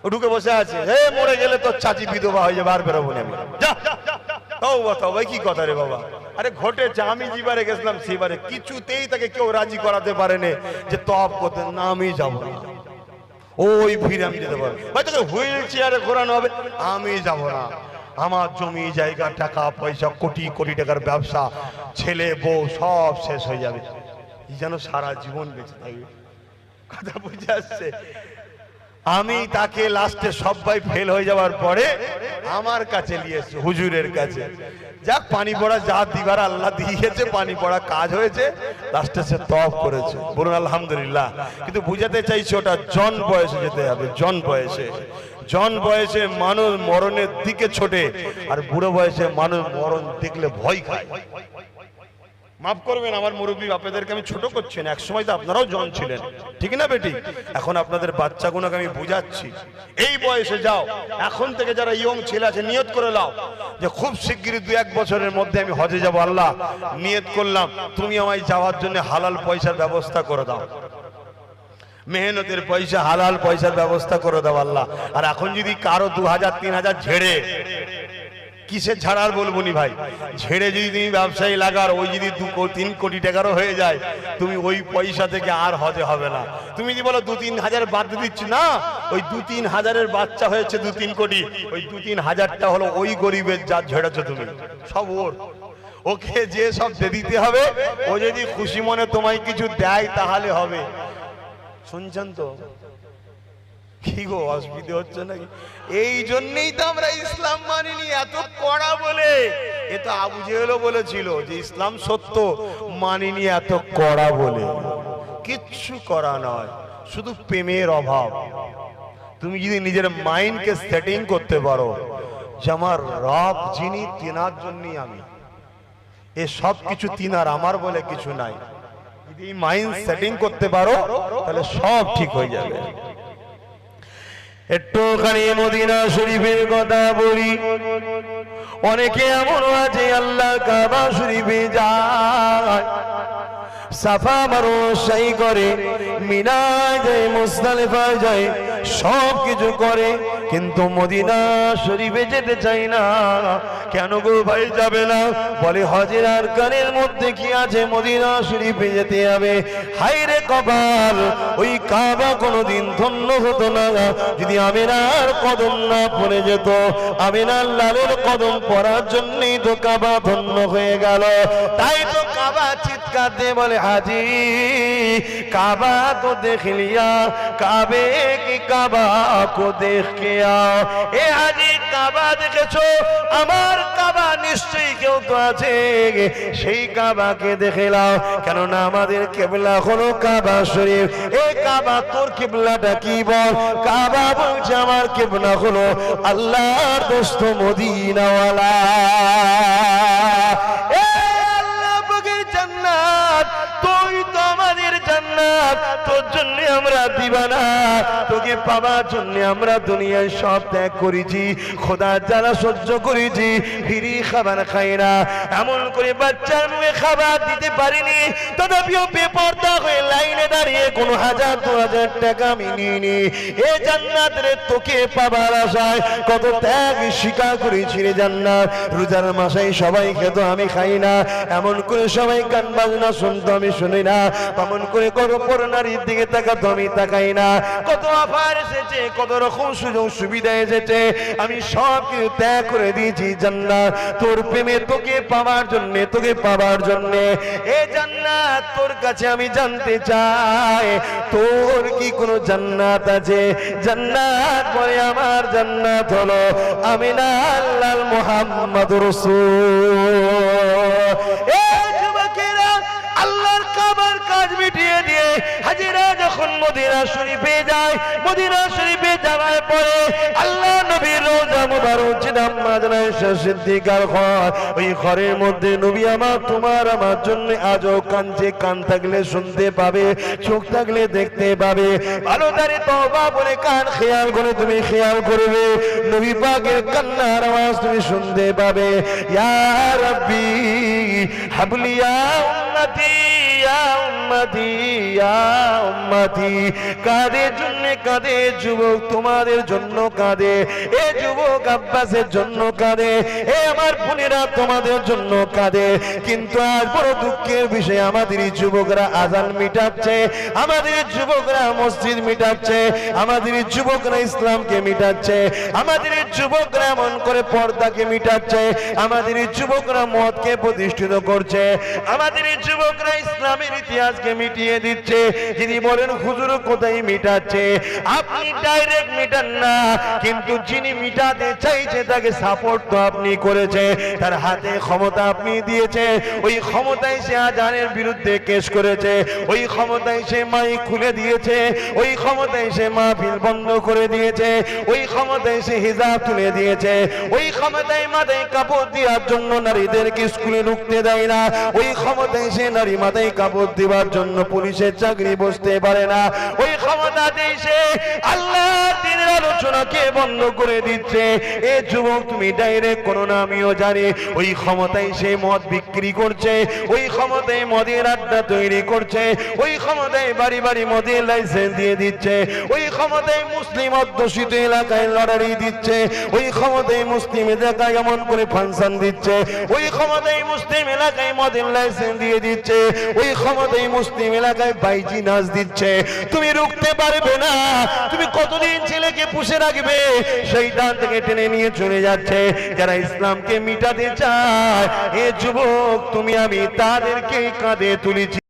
ও ঢুকে বসে আছে, হে মরে গেলে তোর চাচি বিধবা হয়ে যাবে, আর বেরোবো না আমি। যা তওবা তওবা, কি কথা রে বাবা। আরে ঘটেছে, আমি যেবারে গেছিলাম সেবারে কিছুতেই তাকে কেউ রাজি করাতে পারেনি যে তওব করতে, না আমি যাবো না, ওই ভিড়ে আমি যেতে পারবো। ভাই তোকে হুইল চেয়ারে ঘোরানো হবে, আমি যাবো না। আমার জমি জায়গা টাকা পয়সা কোটি কোটি টাকার ব্যবসা, ছেলে বউ সব শেষ হয়ে যাবে, এই যেন সারা জীবন বেঁচে থাকবে। কথা বুঝে আসছে? আমি তাকে লাস্টে সবাই ফেল হয়ে যাওয়ার পরে আমার কাছে নিয়ে এসেছি, হুজুরের কাছে। যাক পানি পড়া যা দিবার আল্লাহ দিয়েছে, পানি পড়া কাজ হয়েছে, লাস্টে সে তওব করেছে, বলুন আলহামদুলিল্লাহ। কিন্তু বুঝাতে চাইছি ওটা জন বয়সে যেতে হবে, জন বয়সে। জন বয়সে মানুষ মরণের দিকে ছোটে, আর বুড়ো বয়সে মানুষ মরণ দেখলে ভয় খায়। মাফ করবেন আমার মুরব্বী বাপেদেরকে আমি ছোট করছি না, একসময় তো আপনারাও জন ছিলেন, ঠিক না বেটি? এখন আপনাদের বাচ্চাগুলোকে আমি বুঝাচ্ছি, এই বয়সে যাও। এখন থেকে যারা ইয়ং ছেলে আছে নিয়ত করে নাও যে খুব শিগগিরই 2-1 বছরের মধ্যে আমি হজে যাব, আল্লাহ নিয়ত করলাম তুমি আমায় যাওয়ার জন্য হালাল পয়সার ব্যবস্থা করে দাও, মেহনতের পয়সা হালাল পয়সার ব্যবস্থা করে দাও আল্লাহ। আর এখন যদি কারো 2000-3000 ঝেড়ে, কিসের ঝাড়ার বলবো নি ভাই, ঝেড়ে যদি তুমি ব্যবসায়ী লাগার, ওই যদি 2-3 কোটি টাকারও হয়ে যায়, তুমি ওই পয়সা থেকে আর হজে হবে না। তুমি যদি বলো 2-3 হাজার বাদ দিচ্ছি, না, ওই 2-3 হাজারের বাচ্চা হয়েছে 2-3 কোটি, ওই 2-3 হাজারটা হলো ওই গরিবের যা ঝেড়েছো তুমি, সব ওর। ওকে যে সব দিতে হবে, ও যদি খুশি মনে তোমায় কিছু দেয় তাহলে হবে। শুনছেন তো? কি গো অসুবিধা হচ্ছে নাকি? এই জন্যই তো আমরা ইসলাম মানিনি, এত কড়া বলে। এ তো আবু জেহেলও বলেছিল যে ইসলাম সত্য, মানিনি এত কড়া বলে। কিচ্ছু করা নয়, শুধু প্রেমের অভাব। তুমি যদি নিজের মাইন্ডকে সেটিং করতে পারো যে আমার রব যিনি, তিনার জন্যই আমি, এ সব কিছু তিনার, আমার বলে কিছু নাই, যদি মাইন্ড সেটিং করতে পারো তাহলে সব ঠিক হয়ে যাবে। একটুখানি মদিনা শরীফের কথা বলি। অনেকে এমন আছে আল্লাহ কাবা শরীফে যায়, সাফা মারোয়া সাই করে, মিনায় যায়, মুজদালিফায় যায়, সব কিছু করে, কিন্তু মদিনা শরীফে যেতে চায় না। কেন গো ভাই যাবে না? বলে হজের আরকানের মধ্যে কি আছে, মদিনা শরীফে যেতে হবে। হায়রে কপাল, ওই কাবা কোনোদিন ধন্য হতো না যদি আমিনার কদম না পড়ে যেত। আমিনার লালের কদম পড়ার জন্যই তো কাবা ধন্য হয়ে গেল। তাই তো কাবা চিৎকার দিয়ে বলে, हाजी काबा को देख लिया, काबे की काबा को देख के आओ। ए हाजी কাবা দেখেছো? আমার কাবা নিশ্চয়ই কেউ তো আছে, সেই কাবাকে দেখে নাও। কেননা আমাদের কিবলা হলো কাবা শরীফ। এই কাবা তোর কিবলাটা কি বল? কাবা বলছে আমার কিবলা হলো আল্লাহর দোস্ত মদিনাওয়ালা। তুই তো আমাদের জান্নাত, তোর জন্য আমরা দিবানা, তোকে পাওয়ার জন্য আমরা দুনিয়ায় সব ত্যাগ করেছি, খোদার জ্বালা সহ্য করেছি, ফিরি খাবার খাই না। এমন করে বাচ্চার মুখে খাবার দিতে পারিনি, তথাপিও বেপরদা হয়ে লাইনে দাঁড়িয়ে কোনো 1000-2000 টাকা আমি নিইনি। এ জান্নাত রে, তোকে পাবার আশায় কত ত্যাগ স্বীকার করেছি রে জান্নাত। রোজার মাসে সবাই খেত, আমি খাই না। এমন করে সবাই গান বাজনা শুনতো, আমি শুনি না। এমন করে কত পরনারীর দিকে তাকাতো, আমি তাকাই না। কত অফার এসেছে, কত রকম সুযোগ সুবিধা এসেছে, আমি সব কিছু ত্যাগ করে দিয়েছি জান্নাত তোর প্রেমে, তোকে পাওয়ার জন্য, তোকে পাওয়ার জন্য। এ জান্নাত তোর কাছে আমি জানতে চাই, তোর কি কোনো জান্নাত আছে? জান্নাত বলে আমার জান্নাত হলো আমিনা আল্লাহ মুহাম্মদুর রাসূল। আল্লাহর কাবার কাজ মিটিয়ে দিয়ে হাজিরা যখন মদিনা শরীফে যায়, মদিনা শরীফে যাওয়ার পরে আল্লাহ নবীর রওজা মুবারক বলেন আম্মা জান আয়েশা সিদ্দিকার ঘর, ওই ঘরের মধ্যে নবী আমার তোমার আমার জন্য আজও কাঁদছে। কান থাকলে শুনতে পাবে, চোখ থাকলে দেখতে পাবে। ভালো তারে তওবা বলে কান খেয়াল করে তুমি খেয়াল করবে, নবী পাকের কান্নার আওয়াজ তুমি শুনতে পাবে। ইয়া রাব্বি হাবলি ইয়া উম্মতি ইয়া উম্মতি ইয়া উম্মতি। কাদের জন্য কাঁদে যুবক, তোমাদের জন্য কাঁদে। এ যুবক আব্বাসের জন্য কাঁদে, এ আমার বোনেরা তোমাদের জন্য কাঁদে। কিন্তু আজ বড় দুঃখের বিষয়, আমাদের যুবকরা আজান মিটাচ্ছে, আমাদের যুবকরা মসজিদ মিটাচ্ছে, আমাদের যুবকরা ইসলামকে মিটাচ্ছে, আমাদের যুবকরা এমন করে পর্দাকে মিটাচ্ছে, আমাদের যুবকরা মদকে প্রতিষ্ঠিত করছে, আমাদের যুবকরা ইসলামের ইতিহাসকে মিটিয়ে দিচ্ছে। যিনি বলেন হুজুর কোথায় মিটাচ্ছে, আপনি ডাইরেক্ট মিটান না, কিন্তু যিনি মিটাতে চাইছে তাকে সাপোর্ট তো আপনি করেছে, তার হাতে ক্ষমতা আপনি দিয়েছে। ওই ক্ষমতায় সে আজানের বিরুদ্ধে কেস করেছে, ওই ক্ষমতায় সে মাইক খুলে দিয়েছে, ওই ক্ষমতায় সে মাহফিল বন্ধ করে দিয়েছে, ওই ক্ষমতায় সে হিজাব তুলে দিয়েছে, ওই ক্ষমতায় মাথায় কাপড় দেওয়ার জন্য নারীদেরকে স্কুলে ঢুকতে দেয় না, ওই ক্ষমতায় সে নারী মাথায় কাপড় দেওয়ার জন্য পুলিশের চাকরি বসতে পারে না, ওই ক্ষমতাতেই সে আল্লাহর দ্বীনের আলোচনাকে বন্ধ করে দিচ্ছে। এ যুবক তুমি ডাইরেক্ট কোনো না, আমিও জানি ওই ক্ষমতায় সে মদ বিক্রি করছে, ওই ক্ষমতায় মদের আড্ডা তৈরি করছে, ওই ক্ষমতায় বাড়ি বাড়ি মদের লাইসেন্স দিয়ে দিচ্ছে, ওই ক্ষমতায় মুসলিম অধ্যুষিত এলাকায় লটারি দিচ্ছে, ওই ক্ষমতায় মুসলিম এলাকায় এমন করে ফাংশন দিচ্ছে, ওই ক্ষমতায় মুসলিম এলাকায় মদের লাইসেন্স দিয়ে দিচ্ছে, ওই ক্ষমতায় মুসলিম এলাকায় বাইজি নাচ দিচ্ছে। তুমি রুখতে পারবে না, তুমি কতদিন ছেলেকে পুষে রাখবে? শয়তান থেকে টেনে নিয়ে চলে যাচ্ছে। যারা ইসলামকে মিটাতে চায়, এ যুবক তুমি আমি তাদেরকেই কাঁধে তুলেছি।